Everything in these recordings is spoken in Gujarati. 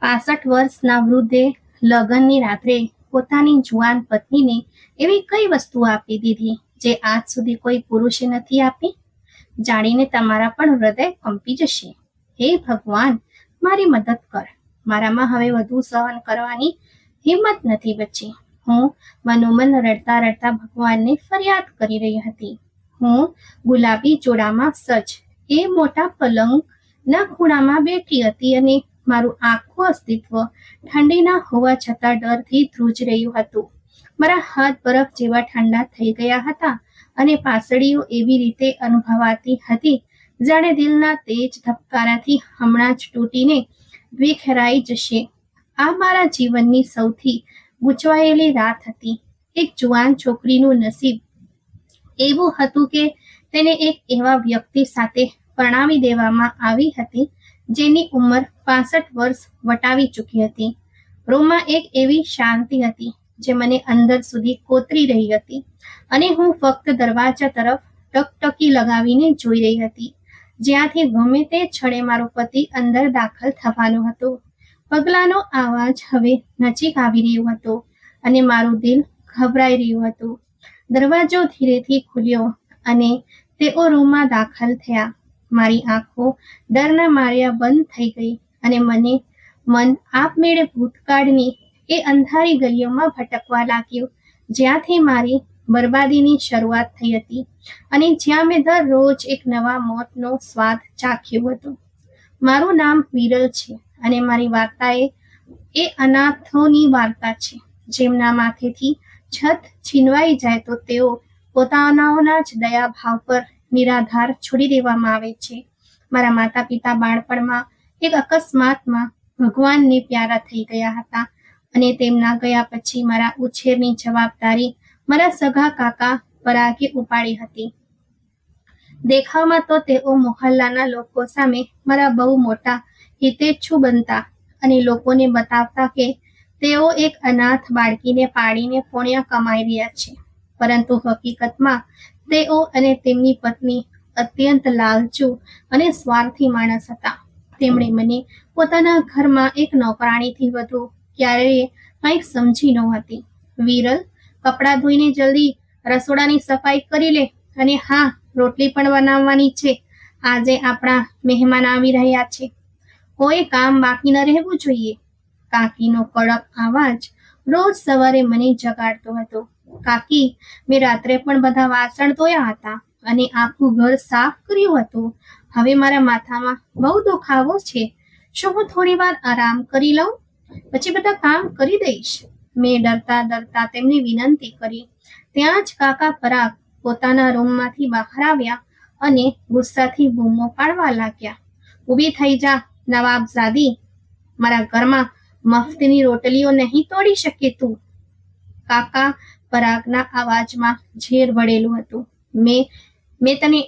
65 વર્ષના વૃદ્ધે લગ્નની રાત્રે પોતાની જુવાન પત્નીને એવી કઈ વસ્તુ આપી દીધી જે આજ સુધી કોઈ પુરુષે નથી આપી? જાણીને તમારા પણ હૃદય કંપી જશે. હે ભગવાન, મારી મદદ કર. મારામાં હવે વધુ સહન કરવાની હિંમત નથી બચી. હું મનોમન રડતા રડતા ભગવાનને ફરિયાદ કરી રહી હતી. હું ગુલાબી ચોળામાં સજ એ મોટા પલંગના ખૂણામાં બેઠી હતી અને મારું આખું અસ્તિત્વ ઠંડીના હોવા છતાં ડરથી ધ્રુજી રહ્યું હતું. મારા હાથ બરફ જેવા ઠંડા થઈ ગયા હતા અને પાસળીઓ એવી રીતે અનુભવાતી હતી જાણે દિલના તેજ ધબકારાથી હમણાં જ તૂટીને વિખેરાઈ જશે. આ મારા જીવનની સૌથી ગૂંચવાયેલી રાત હતી. એક જુવાન છોકરીનું નસીબ એવું હતું કે તેને એક એવા વ્યક્તિ સાથે પરણાવી દેવામાં આવી હતી જેની ઉંમર 65 વર્ષ વટાવી ચૂકી હતી. રૂમમાં એક એવી શાંતિ હતી જે મને અંદર સુધી કોતરી રહી હતી અને હું ફક્ત દરવાજા તરફ ટકટકી લગાવીને જોઈ રહી હતી, જ્યાંથી ગમે તે ક્ષણે મારો પતિ અંદર દાખલ થવાનો હતો. પગલાંનો અવાજ હવે નજીક આવી રહ્યો હતો અને મારું દિલ ઘબરાઈ રહ્યું હતું. દરવાજો ધીરેથી ખુલ્યો અને તેઓ રૂમમાં દાખલ થયા. મારી આંખો ડરના માર્યા બંધ થઈ ગઈ અને મન આપમેળે ભૂતકાળની એ અંધારી ગલીઓમાં ભટકવા લાગ્યું જ્યાંથી મારી બરબાદીની શરૂઆત થઈ હતી અને જ્યાં મેં દરરોજ એક નવા મોતનો સ્વાદ ચાખ્યો હતો. મારું નામ વિરલ છે અને મારી વાર્તા એ અનાથોની વાર્તા છે જેમના માથેથી છત છીનવાઈ જાય તો તેઓ પોતાનાઓના જ દયાભાવ પર નિરાધાર છોડી દેવામાં આવે છે. મારા માતા પિતા બાળપણમાં એક અકસ્માતમાં ભગવાનને પ્યારા થઈ ગયા હતા અને તેમના ગયા પછી મારા ઉછેરની જવાબદારી મારા સગા કાકા પરાગે ઉપાડી હતી. દેખાવમાં તો તેઓ મોહલ્લાના લોકો સામે મારા બહુ મોટા હિતેચ્છુ બનતા અને લોકોને બતાવતા કે તેઓ એક અનાથ બાળકીને પાડીને પુણ્ય કમાઈ રહ્યા છે, પરંતુ હકીકતમાં તેઓ અને તેમની પત્ની અત્યંત લાલચુ અને સ્વાર્થી માણસ હતા. તેમણે મને પોતાના ઘરમાં એક નોકરાણીથી વધુ ક્યારેય કંઈક સમજી નહોતી. વિરલ, કપડાં ધોઈને જલ્દી રસોડાની સફાઈ કરી લે અને હા, રોટલી પણ બનાવવાની છે. આજે આપણા મહેમાન આવી રહ્યા છે. કોઈ કામ બાકી ન રહેવું જોઈએ. કાકીનો કડક અવાજ રોજ સવારે મને જગાડતો હતો. કાકી, મેં રાત્રે પણ બધા વાસણ ધોયા હતા અને આખું ઘર સાફ કર્યું હતું. હવે મારા માથામાં બહુ દુખાવો છે. શું હું થોડી વાર આરામ કરી લઉં? પછી બધા કામ કરી દઈશ. મેં ડરતા ડરતા તેમને વિનંતી કરી. ત્યાં જ કાકા પરાગ પોતાના રૂમમાંથી બહાર આવ્યા અને ગુસ્સાથી બૂમો પાડવા લાગ્યા. ઊભી થઈ જા નવાબઝાદી, મારા ઘરમાં મફતની રોટલીઓ નહીં તોડી શકે તું. કાકા પરાગના અવાજમાં ઝેર વળેલું હતું. મેં તને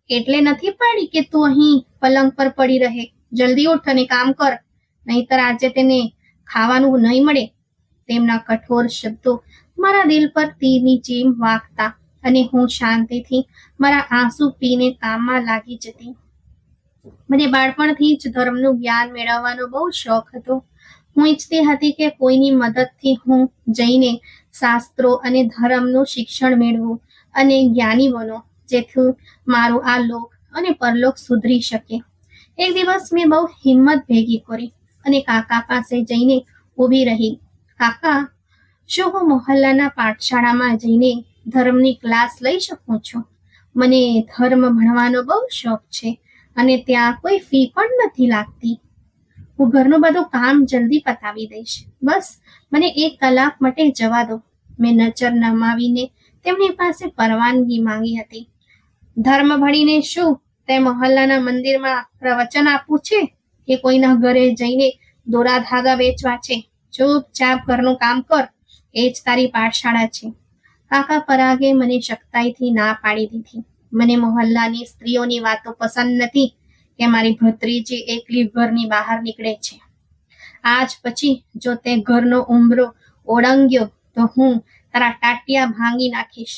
એટલે નથી પાડી કે તું અહીં પલંગ પર પડી રહે. જલ્દી ઉઠ અને કામ કર, નહીતર આજે તેને ખાવાનું નહીં મળે. તેમના કઠોર શબ્દો મારા દિલ પર તીરની જેમ વાગતા અને હું શાંતિથી મારા આંસુ પીને કામમાં લાગી જતી. મને બાળપણથી જ ધર્મનું જ્ઞાન મેળવવાનો બહુ શોખ હતો. હું ઈચ્છતી હતી કે કોઈની મદદથી હું જઈને શાસ્ત્રો અને ધર્મનું શિક્ષણ મેળવું અને જ્ઞાની બનો, જેથી મારું આ લોક અને પરલોક સુધરી શકે. એક દિવસ મેં બહુ હિંમત ભેગી કરી અને કાકા પાસે જઈને ઊભી રહી. કાકા, શું હું મોહલ્લાના પાઠશાળામાં જઈને ધર્મની ક્લાસ લઈ શકું છું? મને ધર્મ ભણવાનો બહુ શોખ છે અને ત્યાં કોઈ ફી પણ નથી લાગતી. હું ઘરનું બધું કામ જલ્દી પતાવી દઈશ. બસ મને 1 કલાક માટે જવા દો. મેં નજર નમાવીને તેમની પાસે પરવાનગી માંગી હતી. ધર્મ ભણીને શું તે મોહલ્લાના મંદિરમાં પ્રવચન આપવું છે કે કોઈના ઘરે જઈને દોરા ધાગા વેચવા છે? ચૂપચાપ ઘરનું કામ કર, એ જ તારી પાઠશાળા છે. કાકા પરાગે મને સખ્તાઈથી ના પાડી દીધી. મને મોહલ્લાની સ્ત્રીઓની વાતો પસંદ નથી કે મારી ભત્રીજી એકલી ઘરની બહાર નીકળે છે. આજ પછી જો તે ઘરનો ઉંબરો ઓળંગ્યો તો હું તારા ટાટિયા ભાંગી નાખીશ.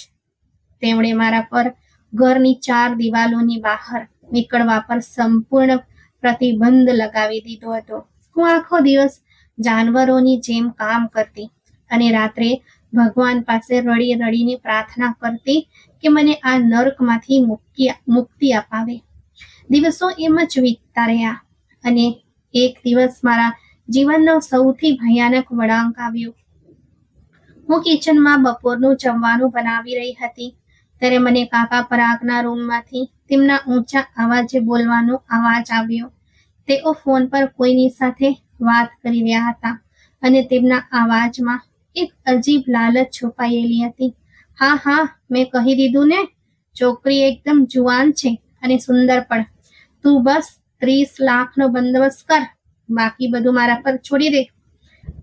તેમણે મારા પર ઘરની 4 દિવાલોની બહાર નીકળવા પર સંપૂર્ણ પ્રતિબંધ લગાવી દીધો હતો. હું આખો દિવસ જાનવરોની જેમ કામ કરતી અને રાત્રે ભગવાન પાસે રડી રડીને પ્રાર્થના કરતી કે મને આ નર્કમાંથી મુક્તિ અપાવે. દિવસો એમ જ વીતતા રહ્યા અને એક દિવસ મારા જીવનનો સૌથી ભયાનક વળાંક આવ્યો. હું કિચનમાં બપોરનું જમવાનું બનાવી રહી હતી ત્યારે મને કાકા પરાગના રૂમમાંથી તેમના ઊંચા અવાજે બોલવાનો અવાજ આવ્યો. તેઓ ફોન પર કોઈની સાથે વાત કરી રહ્યા હતા અને તેમના અવાજમાં એક અજીબ લાલચ છુપાયેલી હતી. હા હા, મેં કહી દીધું ને, છોકરી એકદમ જુવાન છે અને સુંદર પણ. તું બસ 30 લાખનો બંદોબસ્ત કર, બાકી બધું મારા પર છોડી દે.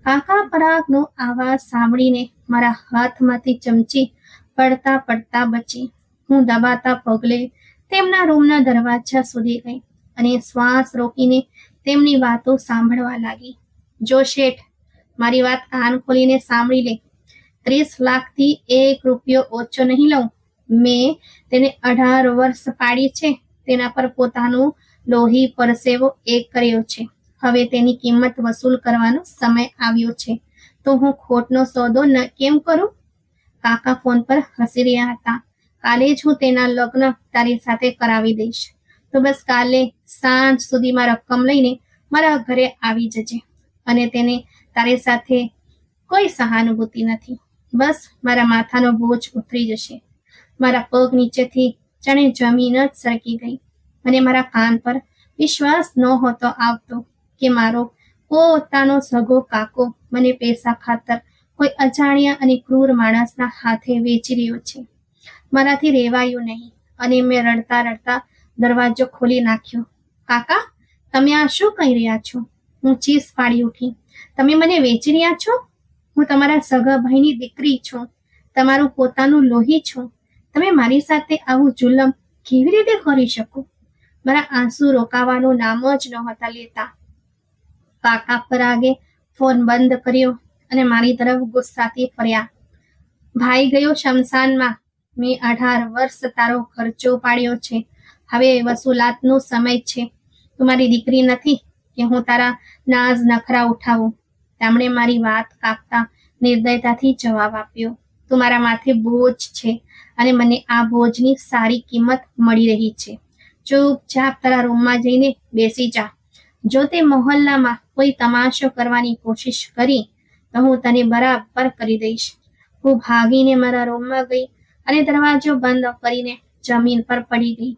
કાકા પરાગનો અવાજ સાંભળીને મારા હાથમાંથી ચમચી પડતા પડતા બચી. હું દબાતા પગલે તેમના રૂમના દરવાજા સુધી ગઈ અને શ્વાસ રોકીને તેમની વાતો સાંભળવા લાગી. જો શેઠ, મારી વાત કાન ખોલીને સાંભળી લે. 30 લાખથી 1 રૂપિયો ઓછો નહીં લઉં. મેં તેને 18 વર્ષ પાડી છે, તેના પર પોતાનું લોહી પરસેવો એક કર્યો છે. હવે તેની કિંમત વસૂલ કરવાનો સમય આવ્યો છે, તો હું ખોટનો સોદો કેમ કરું? કાકા ફોન પર હસી રહ્યા હતા. કાલે જ હું તેના લગ્ન તારી સાથે કરાવી દઈશ. તો બસ કાલે સાંજ સુધીમાં રકમ લઈને મારા ઘરે આવી જજે. અને તેને તારી સાથે કોઈ સહાનુભૂતિ નથી. બસ મારા માથાનો બોજ ઉતરી જશે. મારા પગ નીચેથી જાણે જમીન જ સરકી ગઈ અને મારા કાન પર વિશ્વાસ નહોતો આવતો કે મારો પોતાનો સગો કાકો મને પૈસા ખાતર કોઈ અજાણ્યા અને ક્રૂર માણસના હાથે વેચી રહ્યો છે. મારાથી રહેવાયું નહીં અને મેં રડતા રડતા દરવાજો ખોલી નાખ્યો. કાકા, તમે આ શું કહી રહ્યા છો? હું ચીસ પાડી ઉઠી. તમે મને વેચી રહ્યા છો? હું તમારા સગા ભાઈની દીકરી છું, તમારું પોતાનું લોહી છું. તમે મારી સાથે આવું જુલમ કેવી રીતે કરી શકો? મારા આંસુ રોકાવાનું નામ જ નહોતા લેતા. કાકા પરાગે ફોન બંધ કર્યો અને મારી તરફ ગુસ્સાથી ફર્યા. ભાઈ ગયો શમશાનમાં. મેં 18 વર્ષ તારો ખર્ચો પાડ્યો છે. હવે વસૂલાતનો સમય છે. તું મારી દીકરી નથી કે હું તારા નાઝ નખરા ઉઠાવું. તેમણે મારી વાત કાપતા નિર્દયતાથી જવાબ આપ્યો. તું મારા માથે બોજ છે અને મને આ બોજની સારી કિંમત મળી રહી છે. ચૂપચાપ તારા રૂમમાં જઈને બેસી જા. જો તે મોહલ્લામાં કોઈ તમાશો કરવાની કોશિશ કરી તો હું તને બરાબર કરી દઈશ. હું ભાગીને મારા રૂમમાં ગઈ અને દરવાજો બંધ કરીને જમીન પર પડી ગઈ.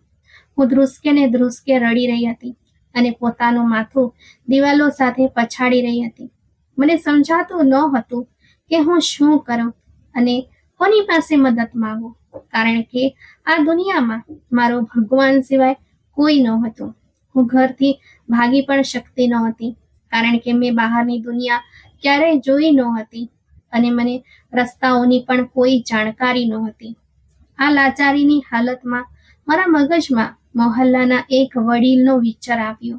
હું ધ્રુસકે ને ધ્રુસકે રડી રહી હતી અને પોતાનું માથું દિવાલો સાથે પછાડી રહી હતી. મને સમજાતું ન હતું કે હું શું કરું અને કોની પાસે મદદ માંગુ, કારણ કે આ દુનિયામાં મારો ભગવાન સિવાય કોઈ ન હતું. હું ઘરથી ભાગી પણ શકતી નહોતી, કારણ કે મેં બહારની દુનિયા ક્યારેય જોઈ નહોતી અને મને રસ્તાઓની પણ કોઈ જાણકારી નહોતી. આ લાચારીની હાલતમાં મારા મગજમાં મોહલ્લાના એક વડીલનો વિચાર આવ્યો.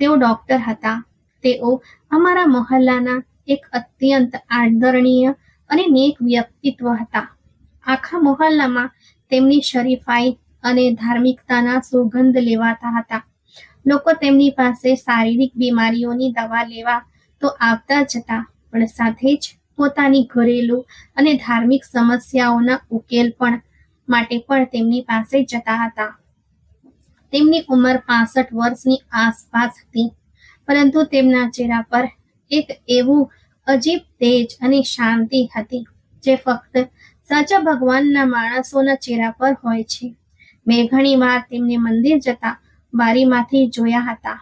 તેઓ ડોક્ટર હતા. તેઓ અમારા મોહલ્લાના એક અત્યંત આદરણીય અને નેક વ્યક્તિત્વ હતા. આખા મોહલ્લામાં તેમની શરીફાઈ અને ધાર્મિકતાના સુગંધ લેવાતા હતા. લોકો તેમની પાસે શારીરિક બીમારીઓની દવા લેવા તો આવતા જ હતા, પણ સાથે જ પોતાની ઘરેલું અને ધાર્મિક સમસ્યાઓના ઉકેલ પણ માટે પણ તેમની પાસે જતા હતા. તેમની ઉંમર 65 વર્ષની આસપાસ હતી, પરંતુ તેમના ચહેરા પર એક એવું અજીબ તેજ અને શાંતિ હતી જે ફક્ત સાચા ભગવાનના માણસોના ચહેરા પર હોય છે. મેં ઘણી વાર તેમને મંદિર જતા બારીમાંથી જોયા હતા.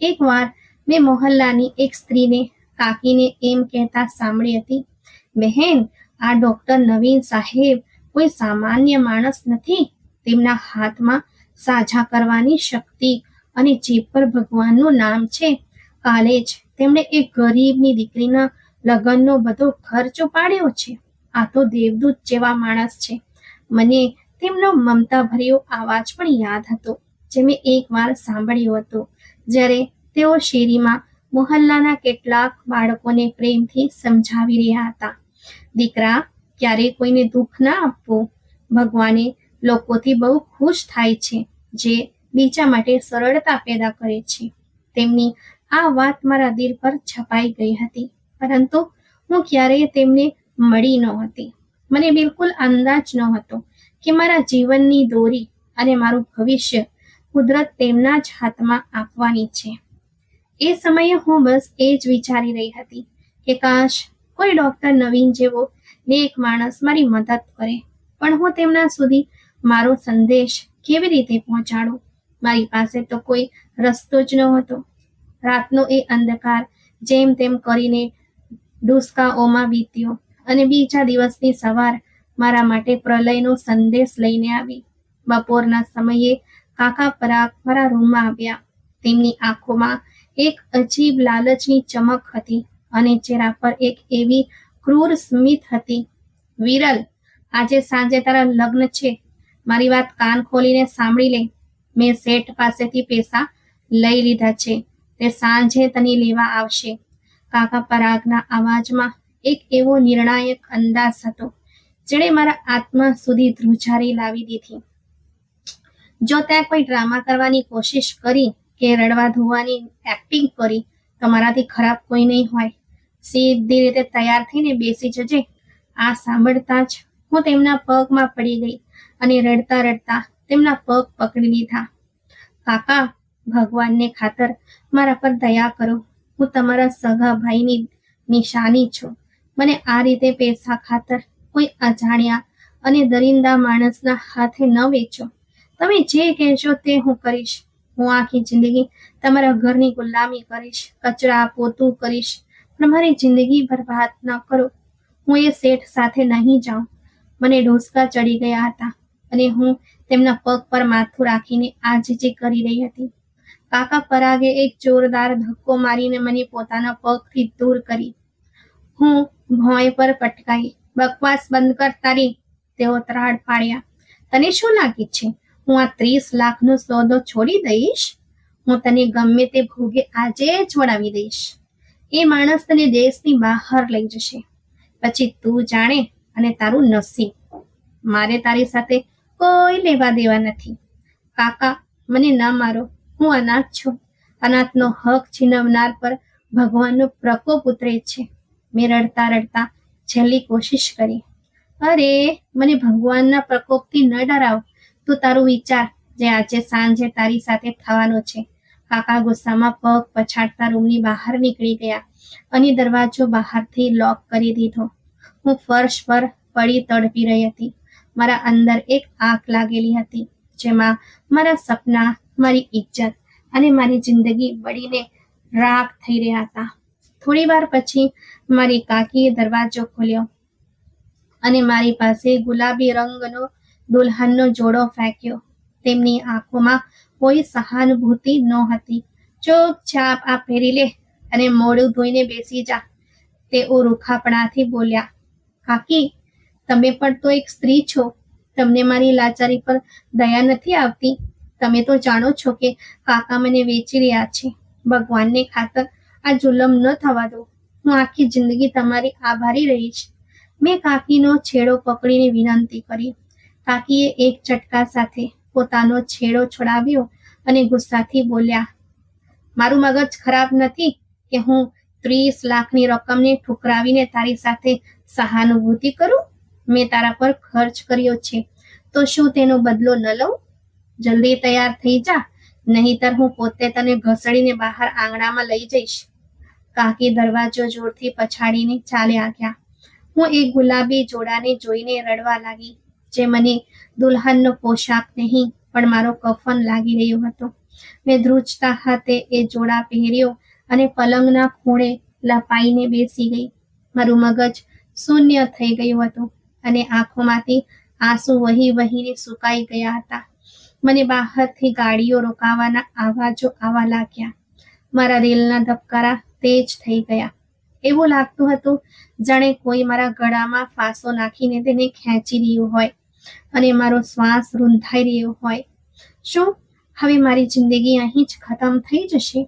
એકવાર મેં મોહલ્લાની એક સ્ત્રીને કાકીને એમ કહેતા સાંભળી હતી, બહેન, આ ડોક્ટર નવીન સાહેબ કોઈ સામાન્ય માણસ નથી. તેમના હાથમાં સાજા કરવાની શક્તિ અને જીભ પર ભગવાનનું નામ છે. કાલે જ તેમણે એક ગરીબની દીકરીના લગ્નનો બધો ખર્ચ ઉપાડ્યો છે. આ તો દેવદૂત જેવા માણસ છે. મને તેમનો મમતાભર્યો અવાજ પણ યાદ હતો જે મેં એકવાર સાંભળ્યો હતો જ્યારે તેઓ શેરીમાં મોહલ્લાના કેટલાક બાળકોને પ્રેમથી સમજાવી રહ્યા હતા, દીકરા, ક્યારેય કોઈને દુઃખ ના આપવું. ભગવાને લોકોથી બહુ ખુશ થાય છે જે બીજા માટે સરળતા પેદા કરે છે. તેમની આ વાત મારા દિલ પર છપાઈ ગઈ હતી, પરંતુ હું ક્યારેય તેમને મળી નહોતી. મને બિલકુલ અંદાજ નહોતો કે મારા જીવનની દોરી અને મારું ભવિષ્ય કુદરત તેમના જ હાથમાં આપવાની છે. એ સમયે હું બસ એ જ વિચારી રહી હતી કે કાશ કોઈ ડોક્ટર નવીન જેવો નેક માણસ મારી મદદ કરે, પણ હું તેમના સુધી મારો સંદેશ કેવી રીતે પહોંચાડું? મારી પાસે તો કોઈ રસ્તો જ નહોતો. રાતનો એ અંધકાર જેમ તેમ કરીને ડુસકાઓમાં વીત્યો અને બીજા દિવસની સવાર મારા માટે પ્રલયનો સંદેશ લઈને આવી. બપોરના સમયે કાકા પરાગ મારા રૂમમાં આવ્યા. તેમની આંખોમાં એક અજીબ લાલચની ચમક હતી અને ચહેરા પર એક એવી ક્રૂર સ્મિત હતી. વિરલ, આજે સાંજે તારા લગ્ન છે. મારી વાત કાન ખોલીને સાંભળી લે. મેં શેઠ પાસેથી પૈસા લઈ લીધા છે. તે સાંજે તને લેવા આવશે. કાકા પરાગના અવાજમાં એક એવો નિર્ણાયક અંદાજ હતો જેણે મારા આત્મા સુધી ધ્રુજારી લાવી દીધી. જો ત્યાં કોઈ ડ્રામા કરવાની કોશિશ કરી કે રડવા ધોવાની એક્ટિંગ કરી તો મારાથી ખરાબ કોઈ નહીં હોય. સીધી રીતે તૈયાર થઈને બેસી જજે. આ સાંભળતા જ હું તેમના પગમાં પડી ગઈ અને રડતા રડતા તેમના પગ પકડી લીધા. કાકા, ભગવાનને ખાતર મારા પર દયા કરો. હું તમારા સગા ભાઈની નિશાની છું. મને આ રીતે પૈસા ખાતર કોઈ અજાણ્યા અને દરિંદા માણસના હાથે ન વેચો. તમે જે કહેશો તે હું કરીશ. હું આખી જિંદગી તમારા ઘરની ગુલામી કરીશ, કચરા પોતું કરીશ, પણ મારી જિંદગી બરબાદ ન કરો. હું એ શેઠ સાથે નહીં જાઉં. મને ઢોસકા ચડી ગયા હતા અને હું તેમના પગ પર માથું રાખીને આજીજી કરી રહી હતી. કાકા પરાગે એક જોરદાર ધક્કો મારીને મને પોતાના પગથી દૂર કરી. હું ભોંય પર પટકાઈ. બકવાસ બંધ કર તારી, તેઓ ત્રાડ પાડ્યા. તને શું લાગે છે હું આ 30 લાખનો સોદો છોડી દઈશ? હું તને ગમે તે ભોગે આજે છોડાવી દઈશ. એ માણસ તને દેશની બહાર લઈ જશે. પછી તું જાણે અને તારું નસીબ. મારે તારી સાથે કોઈ લેવા દેવા નથી. કાકા, મને ન મારો. હું અનાથ છું. અનાથનો હક છીનવનાર પર ભગવાનનો પ્રકોપ ઉતરે છે. મેં રડતા રડતા છેલ્લી કોશિશ કરી. અરે, મને ભગવાનના પ્રકોપથી ન ડરાવ. તું તારું વિચાર જે આજે સાંજે તારી સાથે થવાનો છે. કાકા ગુસ્સામાં પગ પછાડતા રૂમની બહાર નીકળી ગયા અને દરવાજો બહારથી લોક કરી દીધો. હું ફર્શ પર પડી તડપી રહી હતી. મારા અંદર એક આગ લાગેલી હતી જેમાં મારા સપના, મારી ઇજ્જત અને મારી જિંદગી બળીને રાખ થઈ રહ્યા હતા. થોડી વાર પછી મારી કાકીએ દરવાજો ખોલ્યો અને મારી પાસે ગુલાબી રંગનો દુલ્હનનો જોડો ફેંક્યો. તેમની આંખોમાં કોઈ સહાનુભૂતિ નહોતી. ચૂપચાપ આ પહેરી લે અને મોઢું ધોઈને બેસી જા, તેઓ રૂખાપણાથી બોલ્યા. કાકી, તમે પણ તો એક સ્ત્રી છો. તમને મારી લાચારી પર દયા નથી આવતી? તમે તો જાણો છો કે કાકા મને વેચી રહ્યા છે. ભગવાનને ખાતર આ જુલમ ન થવા દો. હું આખી જિંદગી તમારી આભારી રહીશ. મેં કાકીનો છેડો પકડીને વિનંતી કરી. કાકીએ એક ચટકા સાથે પોતાનો છેડો છોડાવ્યો અને ગુસ્સાથી બોલ્યા. મારું મગજ ખરાબ નથી કે હું 30 લાખની રકમને ઠુકરાવીને તારી સાથે સહાનુભૂતિ કરું? મેં તારા પર ખર્ચ કર્યો છે તો શું તેનો બદલો ન લઉં? જલ્દી તૈયાર થઈ જા, નહીંતર હું પોતે તને ઘસડીને બહાર આંગણામાં લઈ જઈશ. કાકી દરવાજો જોરથી પછાડીને ચાલ્યા ગયા. હું એક ગુલાબી જોડાને જોઈને રડવા લાગી જે મને દુલ્હનનો પોશાક નહીં પણ મારો કફન લાગી રહ્યો હતો. મેં ધ્રુજતા હાથે એ જોડા પહેર્યો અને પલંગના ખૂણે લપાઈને બેસી ગઈ. મારું મગજ શૂન્ય થઈ ગયું હતું અને આંખોમાંથી આંસુ વહી વહીને સુકાઈ ગયા હતા. મને બહારથી ગાડીઓ રોકાવાના અવાજો આવવા લાગ્યા. મારા દિલના ધબકારા તેજ થઈ ગયા. એવું લાગતું હતું જાણે કોઈ મારા ગળામાં ફાંસો નાખીને તેને ખેંચી રહ્યું હોય અને મારો શ્વાસ રૂંધાઈ રહ્યો હોય. શું હવે મારી જિંદગી અહીં જ ખતમ થઈ જશે?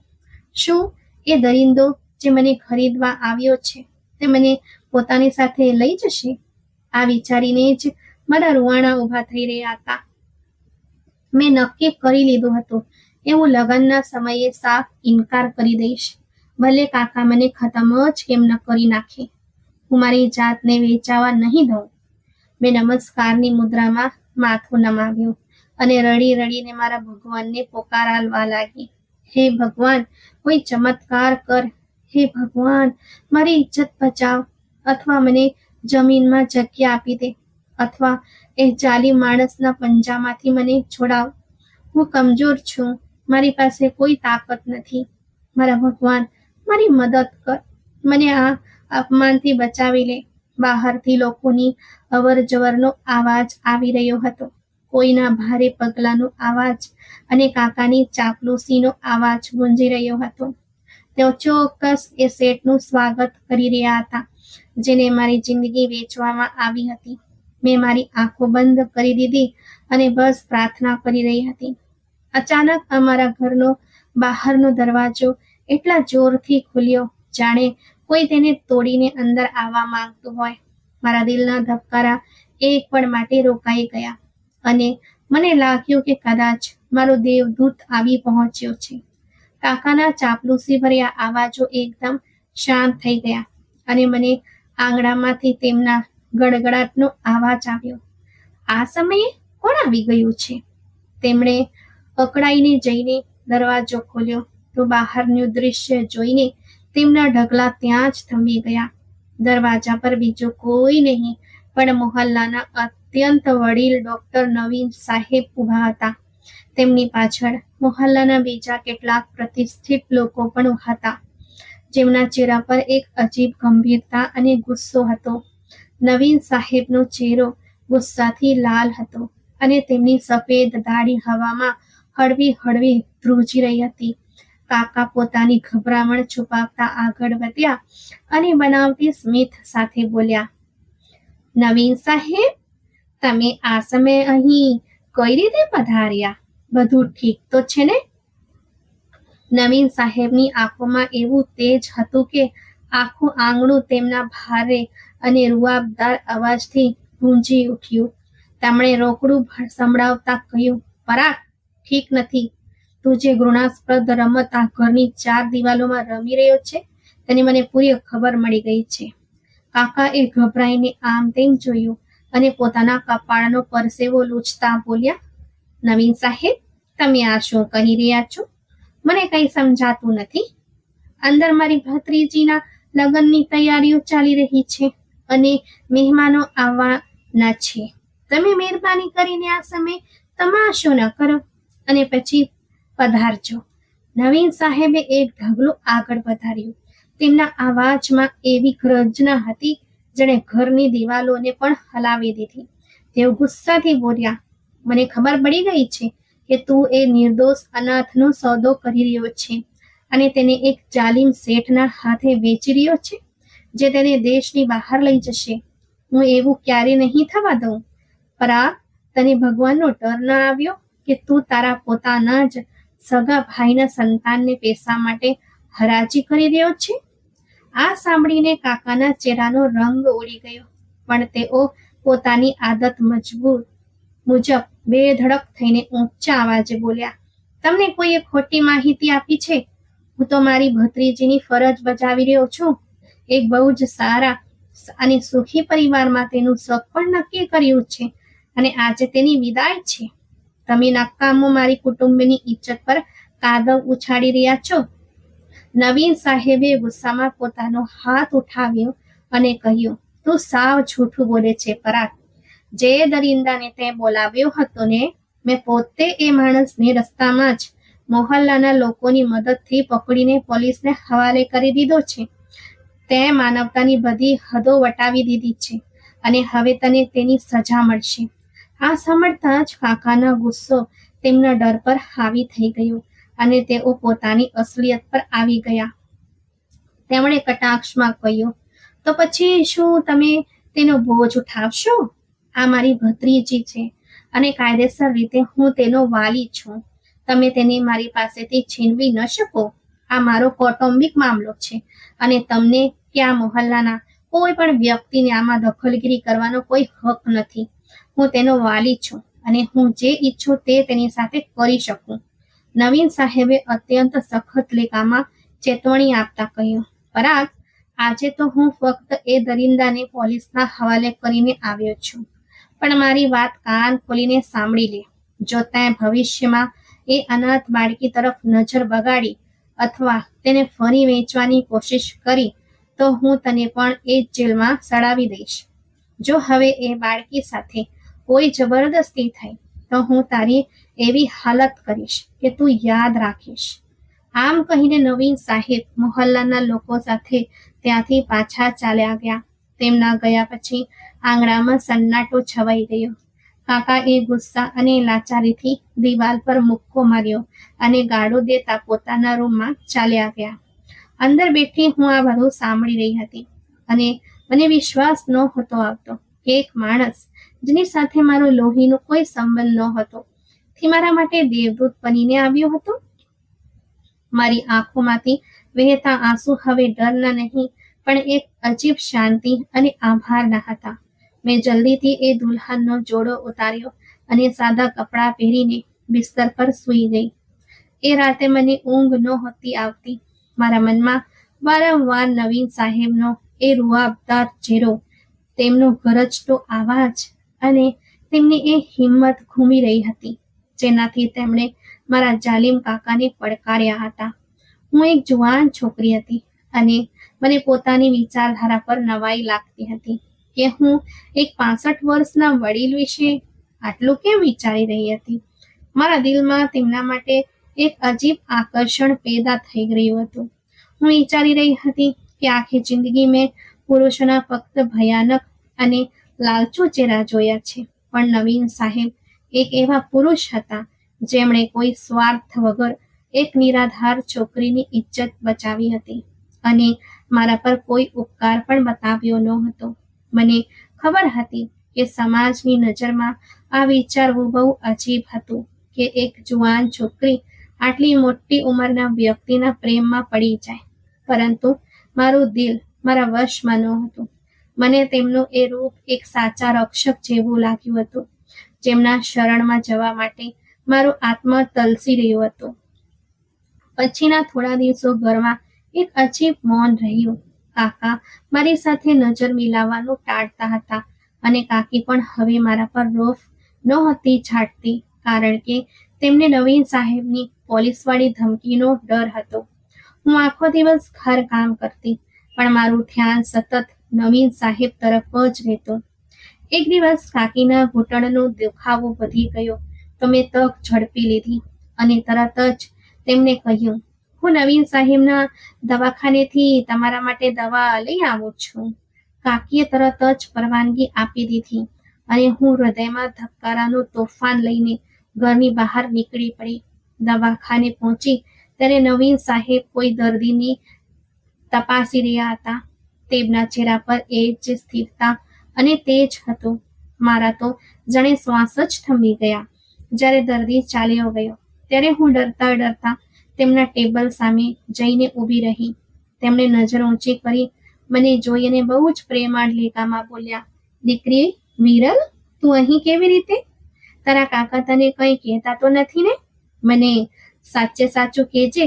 શું એ દરિંદો જે મને ખરીદવા આવ્યો છે તે મને પોતાની સાથે લઈ જશે? આ વિચારીને જ મારા રૂવાણા ઊભા થઈ રહ્યા હતા. મેં નક્કી કરી લીધું હતું એવું લગ્નના સમયે સાફ ઇનકાર કરી દઈશ. ભલે કાકા મને ખતમ જ કેમ ન કરી નાખે, હું મારી જાતને વેચાવા નહીં દઉં. મેં નમસ્કારની મુદ્રામાં માથું નમાવ્યું અને રડી રડીને મારા ભગવાનને પોકારવા લાગી. હે ભગવાન, કોઈ ચમત્કાર કર. હે ભગવાન, મારી ઇજ્જત બચાવ, અથવા મને જમીનમાં જગ્યા આપી દે, અથવા એ જાલિમ માણસના પંજામાંથી મને છોડાવ. હું કમજોર છું, મારી પાસે કોઈ તાકાત નથી. મારા ભગવાન, મારી મદદ કર. મને આ અપમાનથી બચાવી લે. બહારથી લોકોની અવર જવરનો અવાજ આવી રહ્યો હતો. કોઈના ભારે પગલાંનો અવાજ અને કાકાની ચાપલુસીનો અવાજ ગુંજી રહ્યો હતો. તેઓ ચોક્કસ એ શેઠનું સ્વાગત કરી રહ્યા હતા, જેને મારી જિંદગી વેચવામાં આવી હતી. મેં મારી આંખો બંધ કરી દીધી અને બસ પ્રાર્થના કરી રહી હતી. અચાનક અમારા ઘરનો બહારનો દરવાજો એટલા જોરથી ખુલ્યો જાણે કોઈ તેને તોડીને અંદર આવવા માંગતું હોય. મારા દિલના ધબકારા એક પળ માટે રોકાઈ ગયા અને મને લાગ્યું કે કદાચ મારો દેવદૂત આવી પહોંચ્યો છે. કાકાના ચાપલુસી ભર્યા આવાજો એકદમ શાંત થઈ ગયા અને મને આંગણામાંથી તેમના ગડગડાટનો અવાજ આવ્યો. આ સમયે કોણ આવી ગયું છે? તેમણે અકળાઈને જઈને દરવાજો ખોલ્યો તો બહારનું દૃશ્ય જોઈને તેમના ઢગલા ત્યાં જ થંભી ગયા. દરવાજા પર બીજો કોઈ નહીં પણ મોહલ્લાના અત્યંત વડીલ ડોક્ટર નવીન સાહેબ ઊભા હતા. તેમની પાછળ મોહલ્લાના બીજા કેટલાક પ્રતિષ્ઠિત લોકો પણ હતા, જેમના ચહેરા પર એક અજીબ ગંભીરતા અને ગુસ્સો હતો. નવીન સાહેબનો ચહેરો ગુસ્સાથી લાલ હતો અને તેમની સફેદ દાઢી હવામાં હળવી હળવી ધ્રુજી રહી હતી. કાકા પોતાની ગભરામણ છુપાવતા આગળ વધ્યા અને બનાવટી સ્મિત સાથે બોલ્યા, નવીન સાહેબ, તમે આ સમયે અહીં કઈ રીતે પધાર્યા? બધું ઠીક તો છે ને? નવીન સાહેબની આંખોમાં એવું તેજ હતું કે આખું આંગણું તેમના ભારે અને રૂઆબદાર અવાજથી ગુંજી ઉઠ્યું. તેમણે રોકડું સંભળાવતા કહ્યું, પરાગ, ઠીક નથી. તું જે ઘૃણાસ્પદ રમત આ ઘરની 4 દિવાલોમાં રમી રહ્યો છે તેની મને પૂરી ખબર મળી ગઈ છે. કાકાએ ગભરાઈને આમ તેમ જોયું અને પોતાના કપાળનો પરસેવો લૂછતા બોલ્યા, નવીન સાહેબ, તમે આ શું કહી રહ્યા છો? મને કંઈ સમજાતું નથી. અંદર મારી ભત્રીજીના લગ્નની તૈયારીઓ ચાલી રહી છે અને મહેમાનો આવવાના છે. તમે મહેરબાની કરીને આ સમયે તમાશો ન કરો અને પછી પધારજો. નવીન સાહેબે એક ઢગલું આગળ વધાર્યું. તેમના અવાજમાં એવી ગર્જના હતી જેણે ઘરની દિવાલોને પણ હલાવી દીધી. તેઓ ગુસ્સાથી બોલ્યા, મને ખબર પડી ગઈ છે કે તું એ નિર્દોષ અનાથનો સોદો કરી રહ્યો છે અને તેને એક જાલિમ શેઠના હાથે વેચી રહ્યો છે, જે તેને દેશની બહાર લઈ જશે. હું એવું ક્યારે નહીં થવા દઉં. પરાગ, તને ભગવાનનો ડર ન આવ્યો કે તું તારા પોતાના જ સગા ભાઈના સંતાનને પૈસા માટે હરાજી કરી રહ્યો છે? આ સાંભળીને કાકાના ચહેરાનો રંગ ઉડી ગયો, પણ તેઓ પોતાની આદત મુજબ બેધડક થઈને ઊંચા અવાજે બોલ્યા, તમને કોઈએ ખોટી માહિતી આપી છે. હું તો મારી ભત્રીજીની ફરજ બજાવી રહ્યો છું. એક બહુ જ સારા અને સુખી પરિવારમાં તેનું શક પણ નક્કી કર્યું છે અને આજે તેની વિદાય છે. તમે નકામો મારી કુટુંબની ઇજ્જત પર કાદવ ઉછાળી રહ્યા છો. નવીન સાહેબે ગુસ્સામાં પોતાનો હાથ ઉઠાવ્યો અને કહ્યું, તું સાવ જૂઠું બોલે છે પરાગ. જે દરિંદાને તે બોલાવ્યો હતો ને, મેં પોતે એ માણસને રસ્તામાં જ મોહલ્લાના લોકોની મદદથી પકડીને પોલીસને હવાલે કરી દીધો છે. તે માનવતાની બધી હદો વટાવી દીધી છે અને હવે તને તેની સજા મળશે. આ સાંભળતા જ કાકાનો ગુસ્સો તેમના ડર પર હાવી થઈ ગયો અને તેઓ પોતાની અસલિયત પર આવી ગયા. તેમણે કટાક્ષમાં કહ્યું, તો પછી શું તમે તેનો બોજ ઉઠાવશો? આ મારી ભત્રીજી છે અને કાયદેસર રીતે હું તેનો વાલી છું. તમે તેને મારી પાસેથી છીનવી ન શકો. આ મારો કૌટુંબિક મામલો છે અને તમને કે આ મોહલ્લાના કોઈ પણ વ્યક્તિને આમાં દખલગીરી કરવાનો કોઈ હક નથી. હું તેનો વાલી છું અને હું જે ઈચ્છું તે તેની સાથે કરી શકું. નવીન સાહેબે અત્યંત સખત લેખામાં ચેતવણી આપતા કહ્યું, પરાગ, આજે તો હું ફક્ત એ દરિંદાને પોલીસના હવાલે કરીને આવ્યો છું, પણ મારી વાત કાન ખોલીને સાંભળી લે. જો તેં ભવિષ્યમાં એ અનાથ બાળકી તરફ નજર બગાડી અથવા તેને ફરી વેચવાની કોશિશ કરી તો હું તને પણ એ જ જેલમાં સડાવી દઈશ. જો હવે એ બાળકી સાથે કોઈ જબરદસ્તી થઈ તો હું તારી એવી હાલત કરીશ કે તું યાદ રાખીશ. આમ કહીને નવીન સાહેબ મોહલ્લાના લોકો સાથે ત્યાંથી પાછા ચાલ્યા ગયા. તેમના ગયા પછી આંગણામાં સન્નાટો છવાઈ ગયો. કાકાએ ગુસ્સા અને લાચારીથી દિવાલ પર મુક્કો માર્યો અને ગાડું દેતા પોતાના રૂમમાં ચાલ્યા ગયા. અંદર બેઠી હું આ બધું સાંભળી રહી હતી અને મને વિશ્વાસ નહોતો આવતો કે એક માણસ જેની સાથે મારો લોહીનો કોઈ સંબંધ નહોતો તે મારા માટે દેવદૂત બનીને આવ્યો હતો. મારી આંખોમાંથી વહેતા આંસુ હવે ડરના નહીં પણ એક અજીબ શાંતિ અને આભારના હતા. મેં જલ્દીથી એ દુલ્હનનો જોડો ઉતાર્યો અને સાદા કપડાં પહેરીને બિસ્તર પર સૂઈ ગઈ. એ રાતે મને ઊંઘ નહોતી આવતી. મારા મનમાં વારંવાર નવીન સાહેબનો એ રૂઆબદાર ચહેરો, તેમનો ગરજતો અવાજ અને તેમની એ હિંમત ઘૂમી રહી હતી જેનાથી તેમણે મારા જાલિમ કાકાને પડકાર્યા હતા. હું એક જુવાન છોકરી હતી અને મને પોતાની વિચારધારા પર નવાઈ લાગતી હતી કે હું એક 65 વર્ષના વડીલ વિશે આટલું કેમ વિચારી રહી હતી. મારા દિલમાં તેમના માટે એક અજીબ આકર્ષણ પેદા થઈ ગયું હતું. હું વિચારી રહી હતી કે આખી જિંદગી મેં પુરુષોના ફક્ત ભયાનક અને લાલચુ ચહેરા જોયા છે, પણ નવીન સાહેબ એક એવા પુરુષ હતા જેમણે કોઈ સ્વાર્થ વગર એક નિરાધાર છોકરીની ઇજ્જત બચાવી હતી અને મારા પર કોઈ ઉપકાર પણ બતાવ્યો નહોતો. મને ખબર હતી કે સમાજની નજરમાં આ વિચારવું બહુ અજીબ હતું કે એક જુવાન છોકરી આટલી મોટી ઉંમરના વ્યક્તિના પ્રેમમાં પડી જાય, પરંતુ મારું દિલ મારા વશમાં નહોતું. મને તેમનું એ રૂપ એક સાચા રક્ષક જેવું લાગ્યું હતું જેમના શરણમાં જવા માટે મારો આત્મા તલસી રહ્યો હતો. પછીના થોડા દિવસો ઘરમાં એક અજીબ મૌન રહ્યું. કાકા મારી સાથે નજર મિલાવવાનું ટાળતા હતા અને કાકી પણ હવે મારા પર રોફ નહોતી છાંટતી કારણ કે તેમને નવીન સાહેબની પોલીસવાળી ધમકીનો ડર હતો. હું આખો દિવસ ઘર કામ કરતી પણ મારું ધ્યાન સતત નવીન સાહેબ તરફ જ રહેતું. એક દિવસ કાકીના ઘૂંટણનો દુખાવો વધી ગયો તો મેં તક ઝડપી લીધી અને તરત જ તેમને કહ્યું, હું નવીન સાહેબના દવાખાનેથી તમારા માટે દવા લઈ આવું છું. કાકીએ તરત જ પરવાનગી આપી દીધી અને હું હૃદયમાં ધબકારાનું તોફાન લઈને ઘરની બહાર નીકળી પડી. દવાખાને પહોંચી ત્યારે નવીન સાહેબ કોઈ દર્દીની તપાસી રહ્યા હતા. તેમના ચહેરા પર એ જ સ્થિરતા અને તેજ હતું. મારા તો જાણે શ્વાસ જ થંભી ગયા. જ્યારે દર્દી ચાલ્યો ગયો ત્યારે હું ડરતા ડરતા તેમના ટેબલ સામે જઈને ઊભી રહી. તેમણે નજર ઊંચી કરી મને જોઈને બહુ જ પ્રેમાળ લેખામાં બોલ્યા, દીકરી વિરલ, તું અહીં કેવી રીતે? તારા કાકા તને કંઈ કહેતા તો નથી ને? મને સાચે સાચું કહેજે.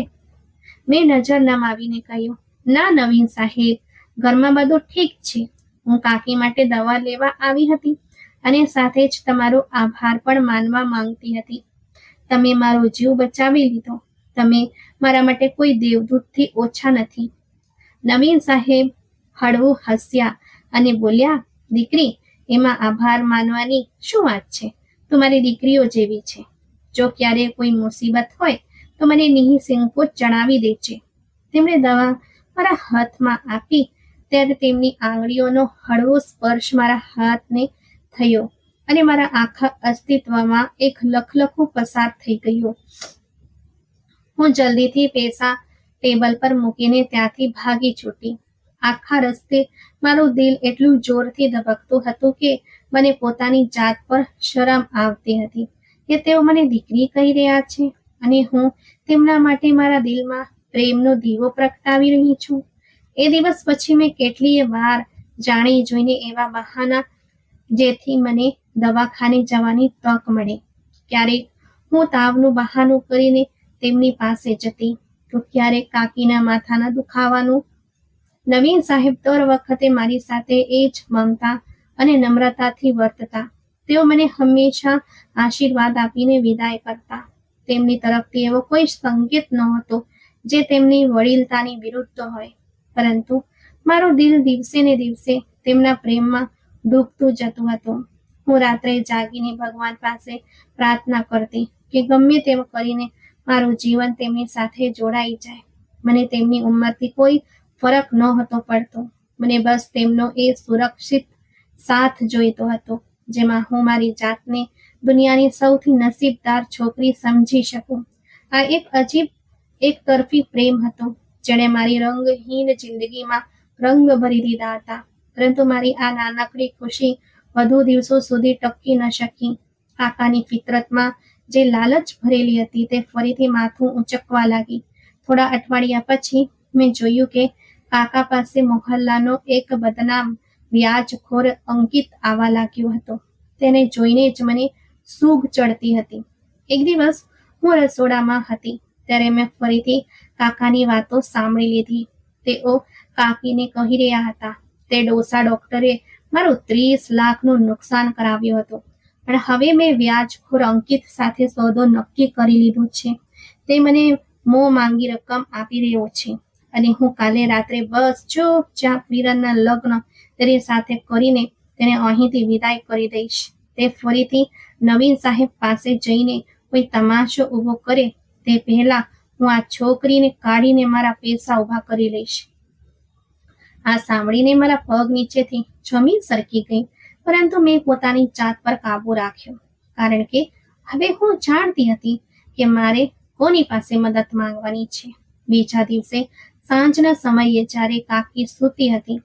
મેં નજર નમાવીને કહ્યું, ના નવીન સાહેબ, ઘરમાં બધું ઠીક છે. હું કાકી માટે દવા લેવા આવી હતી અને સાથે જ તમારો આભાર પણ માનવા માંગતી હતી. તમે મારો જીવ બચાવી લીધો. તમે મારા માટે કોઈ દેવદૂતથી ઓછા નથી. નવીન સાહેબ હળવું હસ્યા અને બોલ્યા, દીકરી, એમાં આભાર માનવાની શું વાત છે? તું મારી દીકરીઓ જેવી છે. જો ક્યારે કોઈ મુસીબત હોય તો મને નિઃસંકોચ જણાવી દેજે. તેમણે દવા મારા હાથમાં આપી ત્યારે તેમની આંગળીઓનો હળવો સ્પર્શ મારા હાથને થયો અને મારા આખા અસ્તિત્વમાં એક લખલખું પસાર થઈ ગયું. હું જલ્દીથી પૈસા ટેબલ પર મૂકીને ત્યાંથી ભાગી છૂટી. આખા રસ્તે મારું દિલ એટલું જોરથી ધબકતું હતું કે મને પોતાની જાત પર શરમ આવતી હતી કે તેઓ મને દીકરી કહી રહ્યા છે અને હું તેમના માટે મારા દિલમાં પ્રેમનો દીવો પ્રગટાવી રહી છું. એ દિવસ પછી મેં કેટલીય વાર જાણી જોઈને એવા બહાના જેથી મને દવાખાને જવાની તક મળે. ક્યારેક હું તાવનું બહાનું કરીને તેમની પાસે જતી તો ક્યારેક કાકીના માથાના દુખાવાનું. નવીન સાહેબ દર વખતે મારી સાથે એ જ મમતા અને નમ્રતાથી વર્તતા. તેઓ મને હંમેશા આશીર્વાદ આપીને વિદાય કરતા. તેમની તરફથી એવો કોઈ સંકેત નહોતો જે તેમની વડીલતાની વિરુદ્ધ હોય, પરંતુ મારું દિલ દિવસે ને દિવસે તેમના પ્રેમમાં ડૂબતું જતું હતું. હું રાત્રે જાગીને ભગવાન પાસે પ્રાર્થના કરતી કે ગમે તેમ કરીને મારું જીવન તેમની સાથે જોડાઈ જાય. મને તેમની ઉંમરથી કોઈ ફરક નહોતો પડતો. મને બસ તેમનો એ સુરક્ષિત સાથ જોઈતો હતો, જેમાં હું મારી જાતને દુનિયાની સૌથી નસીબદાર છોકરી સમજી શકું. આ એક અજીબ એક તરફી પ્રેમ હતો, જેણે મારી રંગહીન જિંદગીમાં રંગ ભરી દીધા હતા. પરંતુ મારી આ નાનકડી ખુશી વધુ દિવસો સુધી ટકી ન શકી. કાકાની ફિતરતમાં જે લાલચ ભરેલી હતી તે ફરીથી માથું ઊંચકવા લાગી. થોડા અઠવાડિયા પછી મેં જોયું કે કાકા પાસે મોહલ્લાનો એક બદનામ વ્યાજખોર અંકિત આવવા લાગ્યો હતો. તેને જોઈને જ મને સૂગ ચડતી હતી. એક દિવસ હું રસોડામાં હતી ત્યારે મેં ફરીથી કાકાની વાતો સાંભળી લીધી. તેઓ કાકીને કહી રહ્યા હતા, તે ડોસા ડોક્ટરે મારું 30 લાખનું નુકસાન કરાવ્યું હતું, પણ હવે મેં વ્યાજખોર અંકિત સાથે સોદો નક્કી કરી લીધો છે. તે મને મોં માંગી રકમ આપી રહ્યો છે અને હું કાલે રાત્રે બસ ચૂપચાપ વિરનના લગ્ન તેની સાથે કરીને તેને અહીંથી વિદાય કરી દઈશ. તે ફરીથી નવીન સાહેબ પાસે જઈને કોઈ તમાશો ઊભો કરે તે પહેલા હું આ છોકરીને કાઢીને મારા પૈસા ઊભા કરી લઈશ. આ સાંભળીને મારા પગ નીચેથી જમીન સરકી ગઈ, પરંતુ મેં પોતાની જાત પર કાબુ રાખ્યો, કારણ કે હવે હું જાણતી હતી કે મારે કોની પાસે મદદ માંગવાની છે. બીજા દિવસે સાંજના સમયે જ્યારે કાકી સૂતી હતી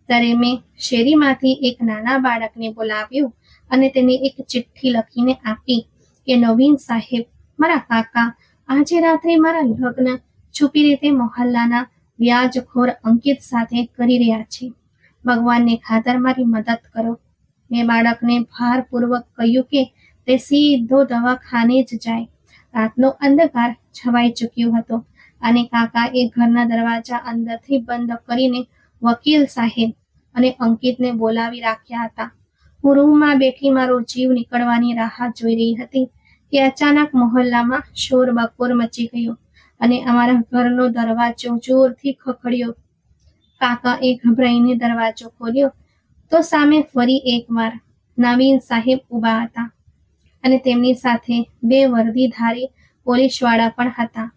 ત્યારે મેં શેરીમાંથી એક નાના બાળકને બોલાવ્યું અને તેને એક ચિઠ્ઠી લખીને આપી કે નવીન સાહેબ, મારા કાકા આજે રાત્રે મારા લગ્ન છુપી રીતે મોહલ્લાના વ્યાજખોર અંકિત સાથે કરી રહ્યા છે. ભગવાનને ખાતર મારી મદદ કરો. મેં બાળકને ભારપૂર્વક કહ્યું કે તે સીધો દવાખાને જ જાય. રાતનો અંધકાર છવાઈ ચૂક્યો હતો અને કાકાએ ઘરના દરવાજા અંદરથી બંધ કરીને વકીલ સાહેબ અને અંકિતને બોલાવી રાખ્યા હતા. હું રૂમમાં બેઠી મારો જીવ નીકળવાની રાહ જોઈ રહી હતી કે અચાનક મોહલ્લામાં શોરબકોર મચી ગયો અને અમારા ઘરનો દરવાજો જોરથી ખખડ્યો. કાકાએ ગભરાઈને દરવાજો ખોલ્યો તો સામે ફરી એકવાર નવીન સાહેબ ઊભા હતા અને તેમની સાથે 2 વર્દીધારી પોલીસવાળા પણ હતા.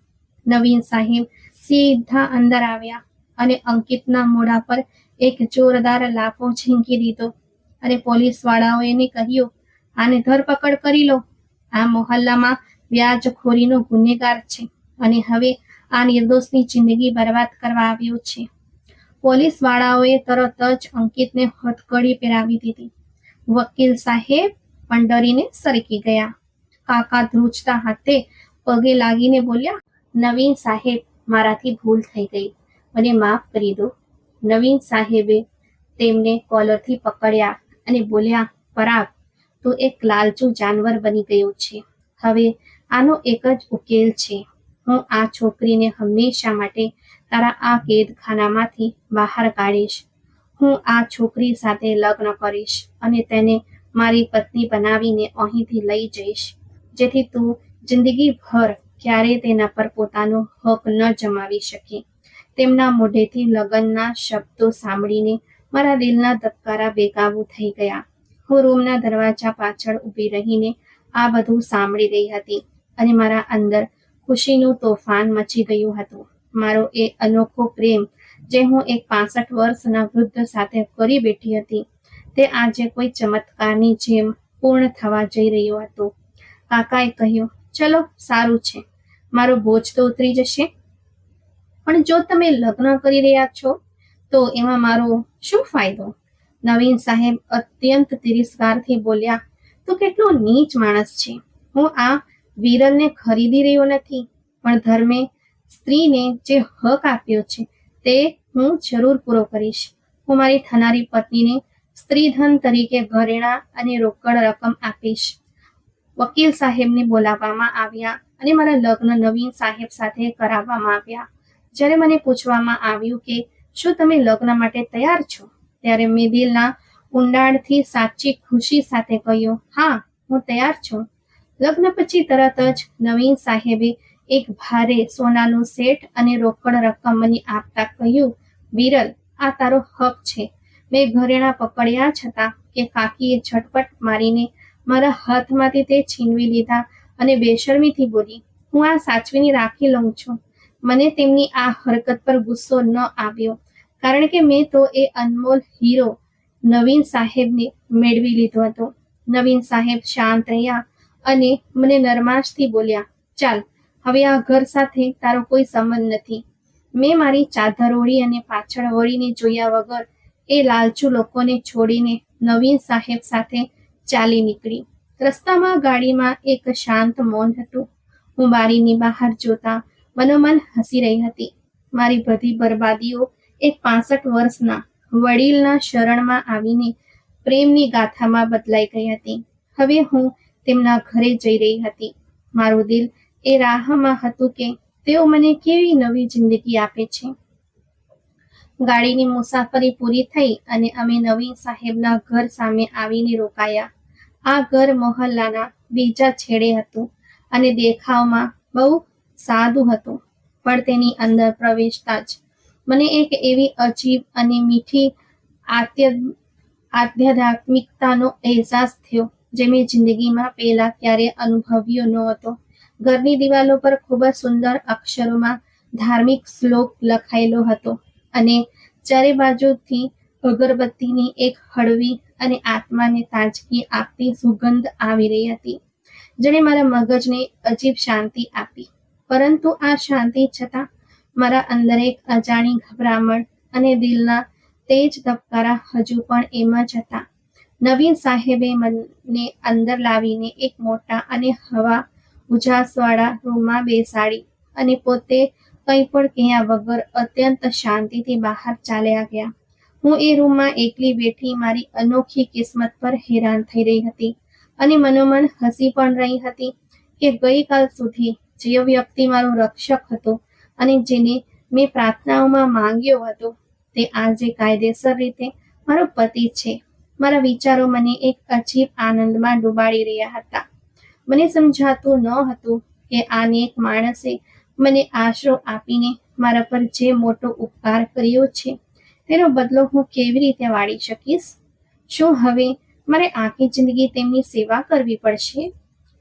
નવીન સાહેબ સીધા અંદર આવ્યા અને અંકિતના મોઢા પર એક જોરદાર લાફો ઝીંકી દીધો અને પોલીસવાળાઓએ કહ્યું, આને ધરપકડ કરી લો. આ મોહલ્લામાં વ્યાજખોરીનો ગુનેગાર છે અને હવે આ નિર્દોષની જિંદગી બરબાદ કરવા આવ્યો છે. પોલીસવાળાઓએ તરત જ અંકિતને હથકડી પહેરાવી દીધી. વકીલ સાહેબ પણ ડરીને સરકી ગયા. કાકા ધ્રુજતા હાથે પગે લાગીને બોલ્યા, નવીન સાહેબ, મારાથી ભૂલ થઈ ગઈ, મને માફ કરી દો. નવીન સાહેબે તેમને કોલરથી પકડ્યા અને બોલ્યા, પરાગ, તું એક લાલચુ જાનવર બની ગયો છે. હવે આનો એક જ ઉકેલ છે. હું આ છોકરીને હંમેશા માટે તારા આ કેદખાનામાંથી બહાર કાઢીશ. હું આ છોકરી સાથે લગ્ન કરીશ અને તેને મારી પત્ની બનાવીને અહીંથી લઈ જઈશ, જેથી તું જિંદગીભર ક્યારેય તેના પર પોતાનો હક ન જમાવી શકે. તેમના મોઢેથી લગ્નના શબ્દો સાંભળીને મારા દિલના ધબકારા બેકાબૂ થઈ ગયા. હું રૂમના દરવાજા પાછળ ઊભી રહીને આ બધું સાંભળી રહી હતી અને મારા અંદર ખુશીનું તોફાન મચી ગયું હતું. મારો એ અનોખો પ્રેમ જે હું એક 65 વર્ષના વૃદ્ધ સાથે કરી બેઠી હતી, તે આજે કોઈ ચમત્કારની જેમ પૂર્ણ થવા જઈ રહ્યો હતો. કાકાએ કહ્યું, ચલો સારું છે, મારો બોજ તો ઉતરી જશે, પણ જો તમે લગ્ન કરી રહ્યા છો તો એમાં મારો શું ફાયદો? નવીન સાહેબ અત્યંત તિરસ્કારથી બોલ્યા, તું કેટલો નીચ માણસ છે. હું આ વિરલને ખરીદી રહ્યો નથી, પણ ધર્મે સ્ત્રીને જે હક આપ્યો છે તે હું જરૂર પૂરો કરીશ. હું મારી થનારી પત્નીને સ્ત્રીધન તરીકે ઘરેણાં અને રોકડ રકમ આપીશ. વકીલ સાહેબને બોલાવવામાં આવ્યા અને મારા લગ્ન નવીન સાહેબ સાથે કરાવવામાં આવ્યા. જ્યારે મને પૂછવામાં આવ્યું કે શું તમે લગ્ન માટે તૈયાર છો, ત્યારે મેં દિલના ઊંડાણથી સાચી ખુશી સાથે કહ્યું, હા, હું તૈયાર છું. લગ્ન પછી તરત જ નવીન સાહેબે એક ભારે સોનાનું સેટ અને રોકડ રકમ મને આપતા કહ્યું, વિરલ, આ તારો હક છે. મેં ઘરેણાં પકડ્યા છતાં કે કાકીએ ઝટપટ મારીને મારા હાથમાંથી તે છીનવી લીધા અને બેશરમીથી બોલી, હું આ સાચવીને રાખી લઉં છું. મને તેમની આ હરકત પર ગુસ્સો ન આવ્યો, કારણ કે મેં તો એ અનમોલ હીરો નવીન સાહેબને મેળવી લીધો હતો. નવીન સાહેબ શાંત રહ્યા અને મને નરમાશથી બોલ્યા, ચાલ, હવે આ ઘર સાથે તારો કોઈ સંબંધ નથી. મેં મારી ચાદર ઓળી અને પાછળ વળીને જોયા વગર એ લાલચુ લોકોને છોડીને નવીન સાહેબ સાથે ચાલી નીકળી. રસ્તામાં ગાડીમાં એક શાંત મૌન હતું. હું બારીની બહાર જોતા મનોમન હસી રહી હતી. મારી બધી બરબાદીઓ એક 65 વર્ષના વડીલના શરણમાં આવીને પ્રેમની ગાથામાં બદલાઈ ગઈ હતી. હવે હું તેમના ઘરે જઈ રહી હતી. મારું દિલ એ રાહમાં હતું કે તેઓ મને કેવી નવી જિંદગી આપે છે. ગાડીની મુસાફરી પૂરી થઈ અને અમે નવીન સાહેબના ઘર સામે આવીને રોકાયા. આ ઘર મહોલ્લાના બીજા છેડે હતું અને દેખાવમાં બહુ સાદું હતું, પણ તેની અંદર પ્રવેશતા જ મને એક એવી અજીબ અને મીઠી આધ્યાત્મિકતાનો અહેસાસ થયો જે મેં જિંદગીમાં પહેલા ક્યારેય અનુભવ્યો ન હતો. ઘરની દિવાલો પર ખૂબ જ સુંદર અક્ષરોમાં ધાર્મિક શ્લોક લખાયેલો હતો અને ચારે બાજુથી અગરબત્તીની એક હળવી અને આત્માને તાજગી આપતી સુગંધ આવી રહી હતી, જેણે મારા મગજને અજીબ શાંતિ આપી. પરંતુ આ શાંતિ છતાં મારા અંદર એક અજાણી ગભરામણ અને દિલના તેજ ધબકારા હજુ પણ એમ જ હતા. નવીન સાહેબે મને અંદર લાવીને એક મોટા અને હવા ઉજાસવાળા રૂમમાં બેસાડી અને પોતે કંઈ પણ કહ્યા વગર અત્યંત શાંતિથી બહાર ચાલ્યા ગયા. હું એ રૂમમાં એકલી બેઠી મારી અનોખી કિસ્મત પર હેરાન થઈ રહી હતી અને મનોમન હસી પણ રહી હતી કે ગઈકાલ સુધી જે વ્યક્તિ મારો રક્ષક હતો અને જેને મેં પ્રાર્થનાઓમાં માંગ્યો હતો, તે આજે કાયદેસર રીતે મારો પતિ છે. મારા વિચારો મને એક અજીબ આનંદમાં ડૂબાડી રહ્યા હતા. મને સમજાતું ન હતું કે એક માણસે મને આશરો આપીને મારા પર જે મોટો ઉપકાર કર્યો છે તેનો બદલો હું કેવી રીતે વાળી શકીશ. શું હવે મારે આખી જિંદગી તેમની સેવા કરવી પડશે?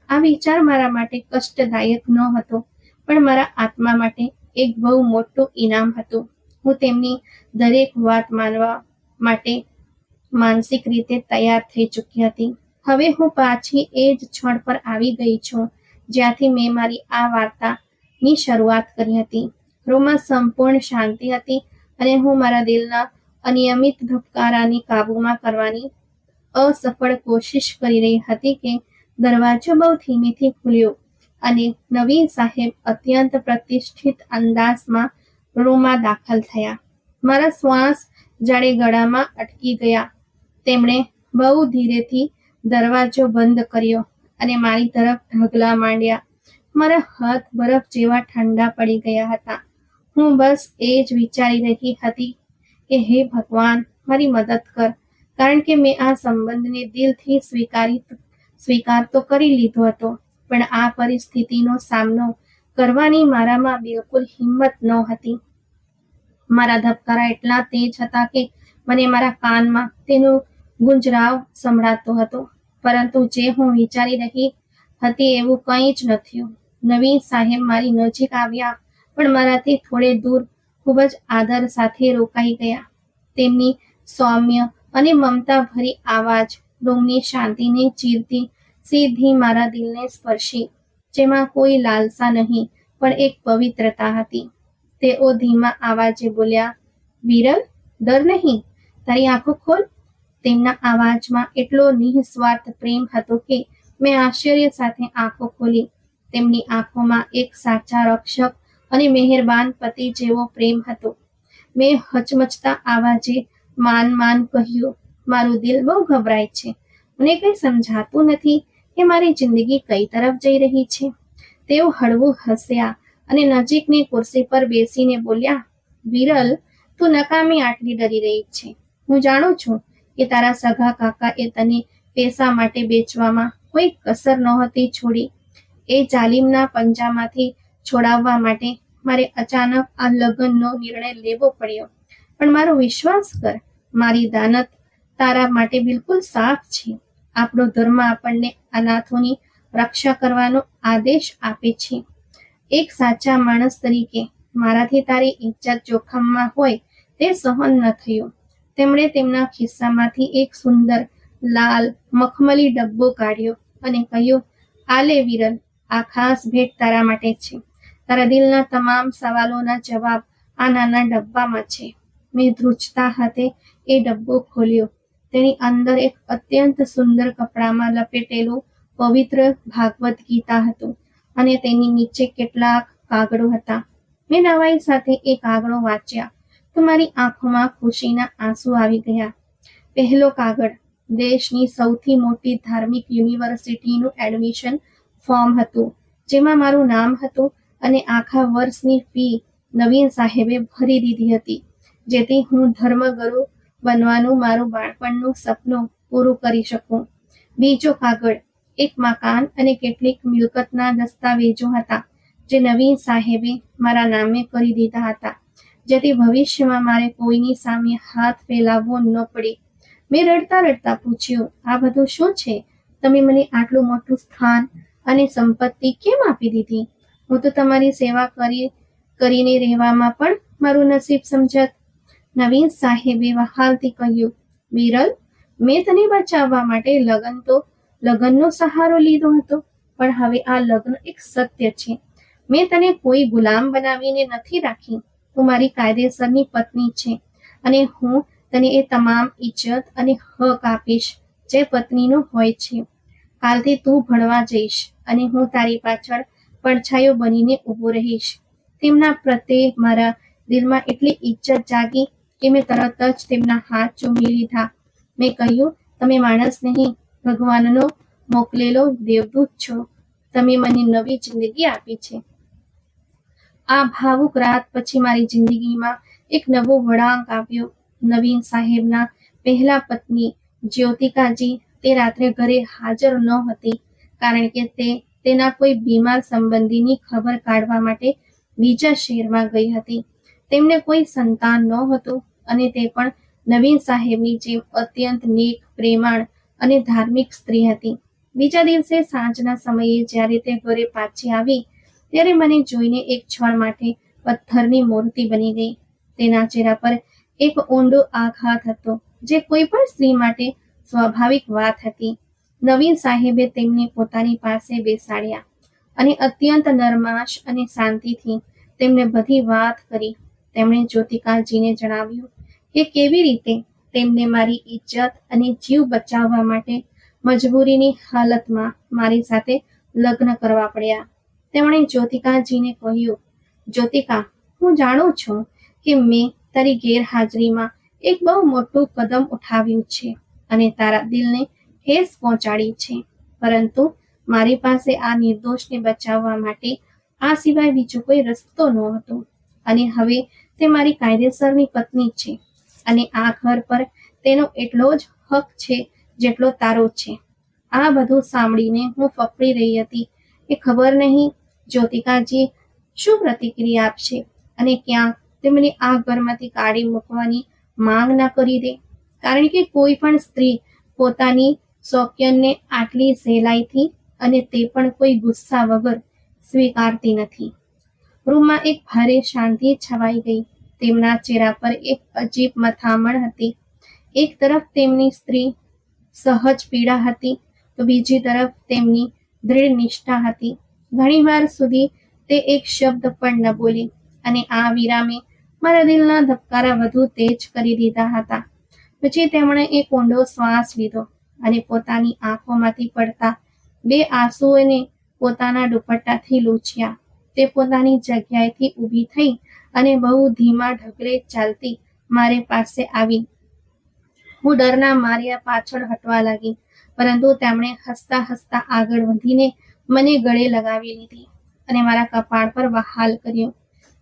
આ વિચાર મારા માટે કષ્ટદાયક ન હતો, પણ મારા આત્મા માટે એક બહુ મોટું ઇનામ હતું. હું તેમની દરેક વાત માનવા માટે માનસિક રીતે તૈયાર થઈ ચૂકી હતી. હવે હું પાછી એ જ ક્ષણ પર આવી ગઈ છું જ્યાંથી મેં મારી આ વાર્તાની શરૂઆત કરી હતી. રૂમમાં સંપૂર્ણ શાંતિ હતી અને હું મારા દિલના અનિયમિત ધબકારાને કાબૂમાં કરવાની અસફળ કોશિશ કરી રહી હતી કે દરવાજો બહુ ધીમેથી ખુલ્યો અને નવીન સાહેબ અત્યંત પ્રતિષ્ઠિત અંદાજમાં રૂમમાં દાખલ થયા. મારા શ્વાસ જાણે ગળામાં અટકી ગયા. તેમણે બહુ ધીરેથી દરવાજો બંધ કર્યો અને મારી તરફ ઢગલા માંડ્યા. મારા હાથ બરફ જેવા ઠંડા પડી ગયા હતા. હું બસ એ જ વિચારી રહી હતી કે હે ભગવાન, મારી મદદ કર, કારણ કે મેં આ સંબંધને દિલથી સ્વીકાર તો કરી લીધો હતો, પણ આ પરિસ્થિતિનો સામનો કરવાની મારામાં બિલકુલ હિંમત નહોતી. મારા ધબકારા એટલા તેજ હતા કે મને મારા કાનમાં તેનો ગુંજરાવ સંભળાતો હતો, પરંતુ જે હું વિચારી રહી હતી એવું કંઈ જ ન થયું. નવીન સાહેબ મારી નજીક આવ્યા, પણ મારાથી થોડે દૂર ખૂબ જ આદર સાથે રોકાઈ ગયા. તેમની સૌમ્ય અને મમતાભરી આવાજ રૂમની શાંતિને ચીરતી સીધી મારા દિલને સ્પર્શી, જેમાં કોઈ લાલસા નહીં પણ એક પવિત્રતા હતી. તેઓ ધીમા અવાજે બોલ્યા, વિરલ, ડર નહીં, તારી આંખો ખોલ. તેમના અવાજમાં એટલો નિઃસ્વાર્થ પ્રેમ હતો કે મેં આશ્ચર્ય સાથે આંખો ખોલી. તેમની આંખોમાં એક સાચા રક્ષક અને મહેરબાન પતિ જેવો પ્રેમ હતો. મેં હચમચતા અવાજે માન કહ્યું, મારું દિલ બહુ ગભરાય છે. મને કંઈ સમજાતું નથી કે મારી જિંદગી કઈ તરફ જઈ રહી છે. તેઓ હળવું હસ્યા અને નજીકની ખુરશી પર બેસીને બોલ્યા, વિરલ, તું નકામી આટલી ડરી રહી છે. હું જાણું છું કે તારા સગા કાકાએ તને પૈસા માટે બેચવામાં કોઈ કસર નહોતી છોડી. એ જાલિમના પંજામાંથી છોડાવવા માટે મારે અચાનક આ લગ્નનો નિર્ણય લેવો પડ્યો. પણ મારો વિશ્વાસ કર, મારી દાનત તારા માટે બિલકુલ સાફ છે. આપણો ધર્મ આપણને અનાથોની રક્ષા કરવાનો આદેશ આપે છે. એક સાચા માણસ તરીકે મારાથી તારી ઇજ્જત જોખમમાં હોય તે સહન ન થયું. તેમણે તેમના ખિસ્સામાંથી એક સુંદર લાલ મખમલી ડબ્બો કાઢ્યો અને કહ્યું, આ લે વિરલ, આ ખાસ ભેટ તારા માટે છે. તારા દિલના તમામ સવાલોના જવાબ આ નાના ડબ્બામાં છે. મેં ધ્રુજતા હાથે એ ડબ્બો ખોલ્યો. તેની અંદર એક અત્યંત સુંદર કપડામાં લપેટેલું પવિત્ર ભાગવત ગીતા હતું અને તેની નીચે કેટલાક કાગળો હતા. મેં નવાઈ સાથે એ કાગળો વાંચ્યા તો મારી આંખોમાં ખુશીના આંસુ આવી ગયા. પહેલો કાગળ દેશની સૌથી મોટી ધાર્મિક યુનિવર્સિટીનું એડમિશન ફોર્મ હતું, જેમાં મારું નામ હતું અને આખા વર્ષની ફી નવીન સાહેબે ભરી દીધી હતી, જેથી હું ધર્મગુરુ બનવાનું મારું બાળપણનું સપનું પૂરું કરી શકું. બીજો કાગળ એક મકાન અને કેટલીક મિલકતના દસ્તાવેજો હતા, જે નવીન સાહેબે મારા નામે કરી દીધા હતા, જેથી ભવિષ્યમાં મારે કોઈની સામે હાથ ફેલાવવો ન પડે. મેં રડતા રડતા પૂછ્યું, આ બધું શું છે? તમે મને આટલું મોટું સ્થાન અને સંપત્તિ કેમ આપી દીધી? હું તો તમારી સેવા કરીને રહેવામાં પણ મારું નસીબ સમજત. નવીન સાહેબે વહાલથી કહ્યું, વિરલ, મેં તને બચાવવા માટે લગ્નનો સહારો લીધો હતો, પણ હવે આ લગ્ન એક સત્ય છે. મેં તને કોઈ ગુલામ બનાવીને નથી રાખી. તું મારી કાયદેસરની પત્ની છે અને હું તને એ તમામ ઇજ્જત અને હક આપીશ જે પત્નીનો હોય છે. કાલથી તું ભણવા જઈશ અને હું તારી પાછળ પડછાયો બનીને ઊભો રહીશ. તેમના પ્રત્યે મારા દિલમાં એટલી ઇજ્જત જાગી કે મેં તરત જ તેમના હાથ ચૂમી લીધા. મેં કહ્યું, તમે માણસ નહીં, ભગવાનનો મોકલેલો દેવદૂત છો. તમે મને નવી જિંદગી આપી છે. આ ભાવુક રાત પછી મારી જિંદગીમાં એક નવો વળાંક આવ્યો. નવીન સાહેબના પહેલા પત્ની જ્યોતિકાજી તે રાત્રે ઘરે હાજર નહોતી, કારણ કે તે તેના કોઈ બીમાર સંબંધીની ખબર કાઢવા માટે બીજા શહેરમાં ગઈ હતી. તેમને કોઈ સંતાન નહોતું અને તે પણ નવીન સાહેબની જેમ અત્યંત નેક, પ્રેમાળ અને ધાર્મિક સ્ત્રી હતી. બીજા દિવસે સાંજના સમયે જ્યારે તે ઘરે પાછી આવી ત્યારે મને જોઈને એક ક્ષણ માટે પથ્થરની મૂર્તિ બની ગઈ. તેના ચહેરા પર એક ઊંડો આઘાત હતો, જે કોઈ પણ સ્ત્રી માટે સ્વાભાવિક વાત હતી. નવીન સાહેબે તેમને પોતાની પાસે બેસાડ્યા અને અત્યંત નરમાશ અને શાંતિથી તેમને બધી વાત કરી. તેમણે જ્યોતિકાજીને જણાવ્યું કે કેવી રીતે તેમને મારી ઇજ્જત અને જીવ બચાવવા માટે મજબૂરીની હાલતમાં મારી સાથે લગ્ન કરવા પડ્યા. તેમણે જ્યોતિકાજીને કહ્યું, જ્યોતિકા, હું જાણું છું કે મેં તારી ગેરહાજરીમાં એક બહુ મોટું કદમ ઉઠાવ્યું છે અને તારા દિલને ઠેસ પહોંચાડી છે, પરંતુ મારી પાસે આ નિર્દોષને બચાવવા માટે આ સિવાય બીજો કોઈ રસ્તો નહોતો. અને હવે તે મારી કાયદેસરની પત્ની છે અને આ ઘર પર તેનો એટલો જ હક છે જેટલો તારો છે. આ બધું સાંભળીને હું ફફડી રહી હતી કે ખબર નહીં જ્યોતિકાજી શું પ્રતિક્રિયા આપશે અને ક્યાંક તેમને આ ઘરમાંથી કાઢી મૂકવાની માંગ ના કરી દે, કારણ કે કોઈ પણ સ્ત્રી પોતાની શોક્યને આટલી સહેલાઈથી અને તે પણ કોઈ ગુસ્સા વગર સ્વીકારતી નથી. રૂમમાં એક ભારે શાંતિ છવાઈ ગઈ. તેમના ચહેરા પર એક અજીબ મથામણ હતી. એક તરફ તેમની સ્ત્રી સહજ પીડા હતી તો બીજી તરફ તેમની દૃઢ નિષ્ઠા હતી. ઘણીવાર સુધી તે એક શબ્દ પણ ન બોલી અને આ વિરામે મારા દિલના ધબકારા વધુ તેજ કરી દીધા હતા. પછી તેમણે એક ઊંડો શ્વાસ લીધો અને પોતાની આંખોમાંથી પડતા 2 આંસુઓને પોતાના દુપટ્ટાથી લૂછ્યા. તે પોતાની જગ્યાએથી ઊભી થઈ અને બહુ ધીમા ઢગલે ચાલતી મારી પાસે આવી. હું ડરના માર્યા પાછળ હટવા લાગી, પરંતુ તેમણે હસતા હસતા આગળ વધીને મને ગળે લગાવી લીધી અને મારા કપાળ પર વહાલ કર્યો.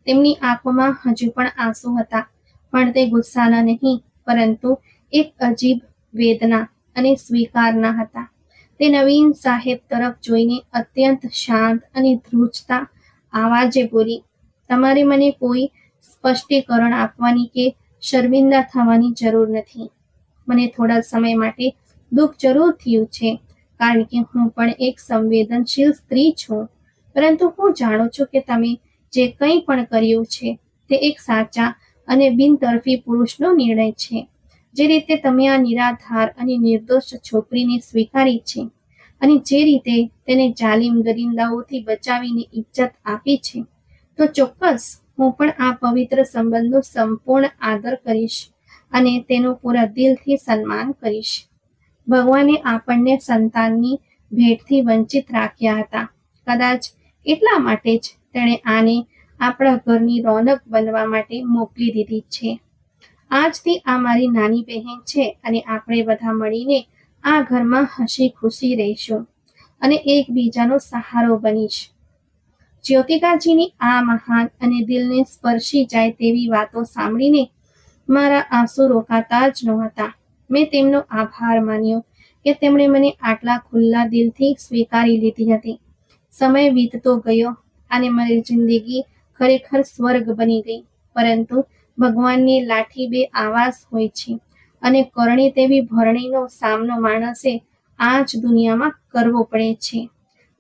તેમની આંખોમાં હજુ પણ આંસુ હતા, પણ તે ગુસ્સાના નહીં, પરંતુ એક અજીબ વેદના અને સ્વીકારના હતા. તે નવીન સાહેબ તરફ જોઈને અત્યંત શાંત અને ધ્રુજતા આવાજે બોલી, તમારે મને કોઈ સ્પષ્ટીકરણ આપવાની કે શર્મિંદા થવાની જરૂર નથી. મને થોડા સમય માટે દુઃખ જરૂર થયું છે, કારણ કે હું પણ એક સંવેદનશીલ સ્ત્રી છું. પરંતુ હું જાણું છું કે તમે જે કંઈ પણ કર્યું છે તે એક સાચા અને બિનતરફી પુરુષનો નિર્ણય છે. જે રીતે તમે આ નિરાધાર અને નિર્દોષ છોકરીને સ્વીકારી છે અને જે રીતે તેને જાલિમ ગરિંદાઓથી બચાવીને ઇજ્જત આપી છે, તો ચોક્કસ હું પણ આ પવિત્ર સંબંધનો સંપૂર્ણ આદર કરીશ અને તેનું પૂરા દિલથી સન્માન કરીશ. ભગવાને આપણને સંતાનની ભેટથી વંચિત રાખ્યા હતા. કદાચ એટલા માટે જ તેણે આને આપણા ઘરની રોનક બનવા માટે મોકલી દીધી છે. આજથી આ મારી નાની બહેન છે અને આપણે બધા મળીને આ ઘરમાં હસી ખુશી રહીશું અને એકબીજાનો સહારો બનીશ. જ્યોતિકાજીની આ મહાન અને દિલને સ્પર્શી જાય તેવી વાતો સાંભળીને મારા આંસુ રોકાતા જ નહોતા. મેં તેમનો આભાર માન્યો કે તેમણે મને આટલા ખુલ્લા દિલથી સ્વીકારી લીધી હતી. સમય વીતતો ગયો અને મારી જિંદગી ખરેખર સ્વર્ગ બની ગઈ. પરંતુ ભગવાનની લાઠી બે આવાસ હોય છે અને કરણી તેવી ભરણીનો સામનો માણસે આ જ દુનિયામાં કરવો પડે છે.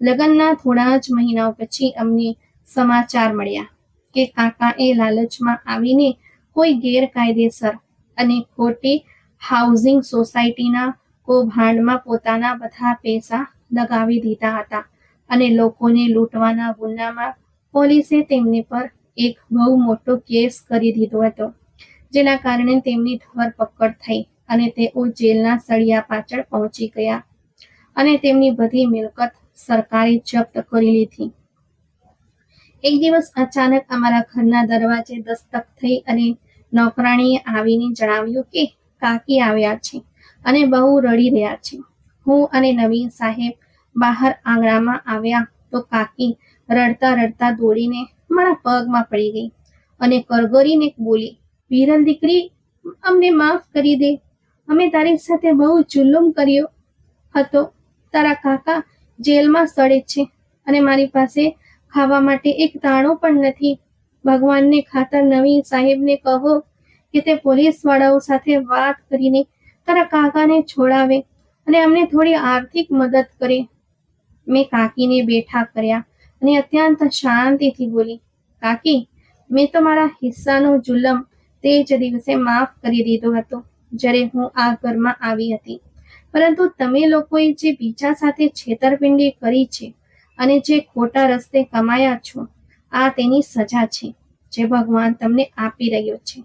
લગ્નના થોડા જ મહિનાઓ પછી અમને સમાચાર મળ્યા કે કાકાએ લાલચમાં આવીને કોઈ ગેરકાયદેસર અને ખોટી હાઉસિંગ સોસાયટીના કૌભાંડમાં પોતાના બધા પૈસા લગાવી દીધા હતા અને લોકોને લૂંટવાના ગુનામાં પોલીસે તેમની પર એક બહુ મોટો કેસ કરી દીધો હતો, જેના કારણે તેમની ધરપકડ થઈ અને તેઓ જેલના સળિયા પાછળ પહોંચી ગયા અને તેમની બધી મિલકત સરકારે જપ્ત કરી લીધી. એક દિવસ અચાનક અમારા ઘરના દરવાજે દસ્તક થઈ અને નોકરાણીએ આવીને જણાવ્યું કે કાકી આવ્યા છે અને બહુ રડી રહ્યા છે. હું અને નવીન સાહેબ બહાર આંગણામાં આવ્યા તો કાકી રડતા રડતા દોડીને મારા પગમાં પડી ગઈ અને કરગરીને બોલી, વિરલ દીકરી, અમને માફ કરી દે. અમે તારી સાથે બહુ જુલ્મ કર્યો હતો. તારા કાકા જેલમાં સડે છે અને મારી પાસે ખાવા માટે એક દાણો પણ નથી. ભગવાનને ખાતર નવીન સાહેબને કહો કે તે પોલીસવાળાઓ સાથે વાત કરીને તારા કાકાને છોડાવે અને અમને થોડી આર્થિક મદદ કરે. મેં કાકીને બેઠા કર્યા અને અત્યંત શાંતિથી બોલી, કાકી, મેં તો મારા હિસ્સાનો જુલમ તે જ દિવસે માફ કરી દીધો હતો જ્યારે હું આ ઘરમાં આવી હતી. પરંતુ તમે લોકોએ જે બીજા સાથે છેતરપિંડી કરી છે અને જે ખોટા રસ્તે કમાયા છો, આ તેની સજા છે જે ભગવાન તમને આપી રહ્યો છે.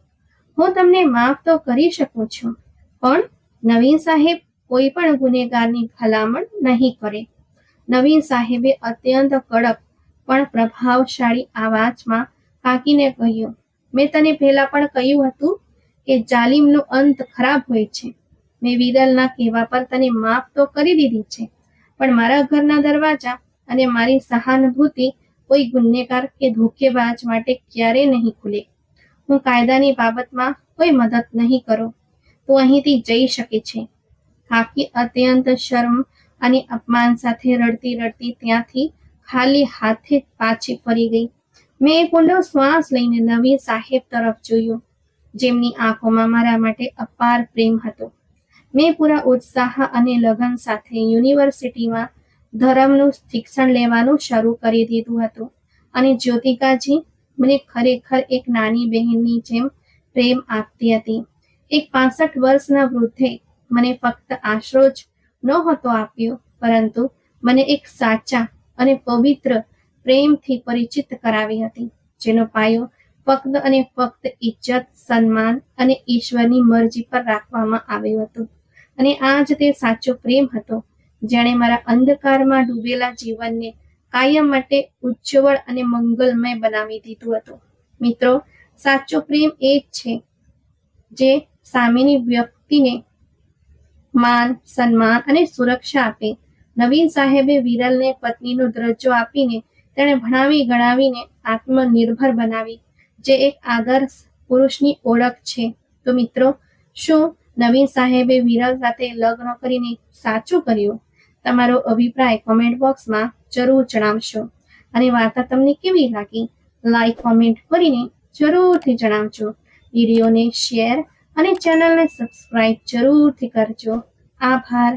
હું તમને માફ તો કરી શકું છું, પણ નવીન સાહેબ કોઈ પણ ગુનેગારની ભલામણ નહીં કરે. નવીન સાહેબે અત્યંત કડક પણ પ્રભાવશાળી આવાજમાં કાકીને કહ્યું, મેં તને પહેલા પણ કહ્યું હતું કે જાલિમનો અંત ખરાબ હોય છે. મેં વિરલના કહેવા પર તને માફ તો કરી દીધી છે, પણ મારા ઘરના દરવાજા અને મારી સહાનુભૂતિ કોઈ ગુનેગાર કે ધોકેબાજ માટે ક્યારેય નહીં ખુલે. હું કાયદાની બાબતમાં કોઈ મદદ નહીં કરું. તું અહીંથી જઈ શકે છે. કાકી અત્યંત શરમ અને અપમાન સાથે રડતી રડતી ત્યાંથી ખાલી હાથે પાછી ફરી ગઈ. મેં એક ઊંડો શ્વાસ લઈને નવીન સાહેબ તરફ જોયું, જેમની આંખોમાં મારા માટે અપાર પ્રેમ હતો. મેં પૂરા ઉત્સાહ અને લગન સાથે યુનિવર્સિટીમાં ધર્મનું શિક્ષણ લેવાનું શરૂ કરી દીધું હતું અને જ્યોતિકાજી મને ખરેખર એક નાની બહેનની જેમ પ્રેમ આપતી હતી. એક 65 વર્ષના વૃદ્ધે મને ફક્ત આશરો જ નહોતો આપ્યો, પરંતુ મને એક સાચા અને પવિત્ર પ્રેમથી પરિચિત કરાવી હતી, જેનો પાયો ફક્ત અને ફક્ત ઇજ્જત, સન્માન અને ઈશ્વરની મરજી પર રાખવામાં આવ્યો હતો. અને આ જ તે સાચો પ્રેમ હતો જેણે મારા અંધકારમાં ડૂબેલા જીવનને કાયમ માટે ઉજ્જવળ અને મંગલમય બનાવી દીધું હતું. મિત્રો, સાચો પ્રેમ એ જ છે જે સામેની વ્યક્તિને માન, સન્માન અને સુરક્ષા આપે. નવીન સાહેબે વિરલને પત્નીનો દરજ્જો આપીને તેણે ભણાવી ગણાવીને આત્મનિર્ભર બનાવી, જે એક આદર્શ પુરુષની ઓળખ છે. તો મિત્રો, શું નવીન સાહેબે વિરલ સાથે લગ્ન કરીને સાચું કર્યું? તમારો અભિપ્રાય કોમેન્ટ બોક્સમાં જરૂર જણાવશો. અને વાર્તા તમને કેવી લાગી? લાઈક કોમેન્ટ કરીને જરૂરથી જણાવજો. વિડીયોને શેર અને ચેનલને સબસ્ક્રાઇબ જરૂરથી કરજો. આભાર.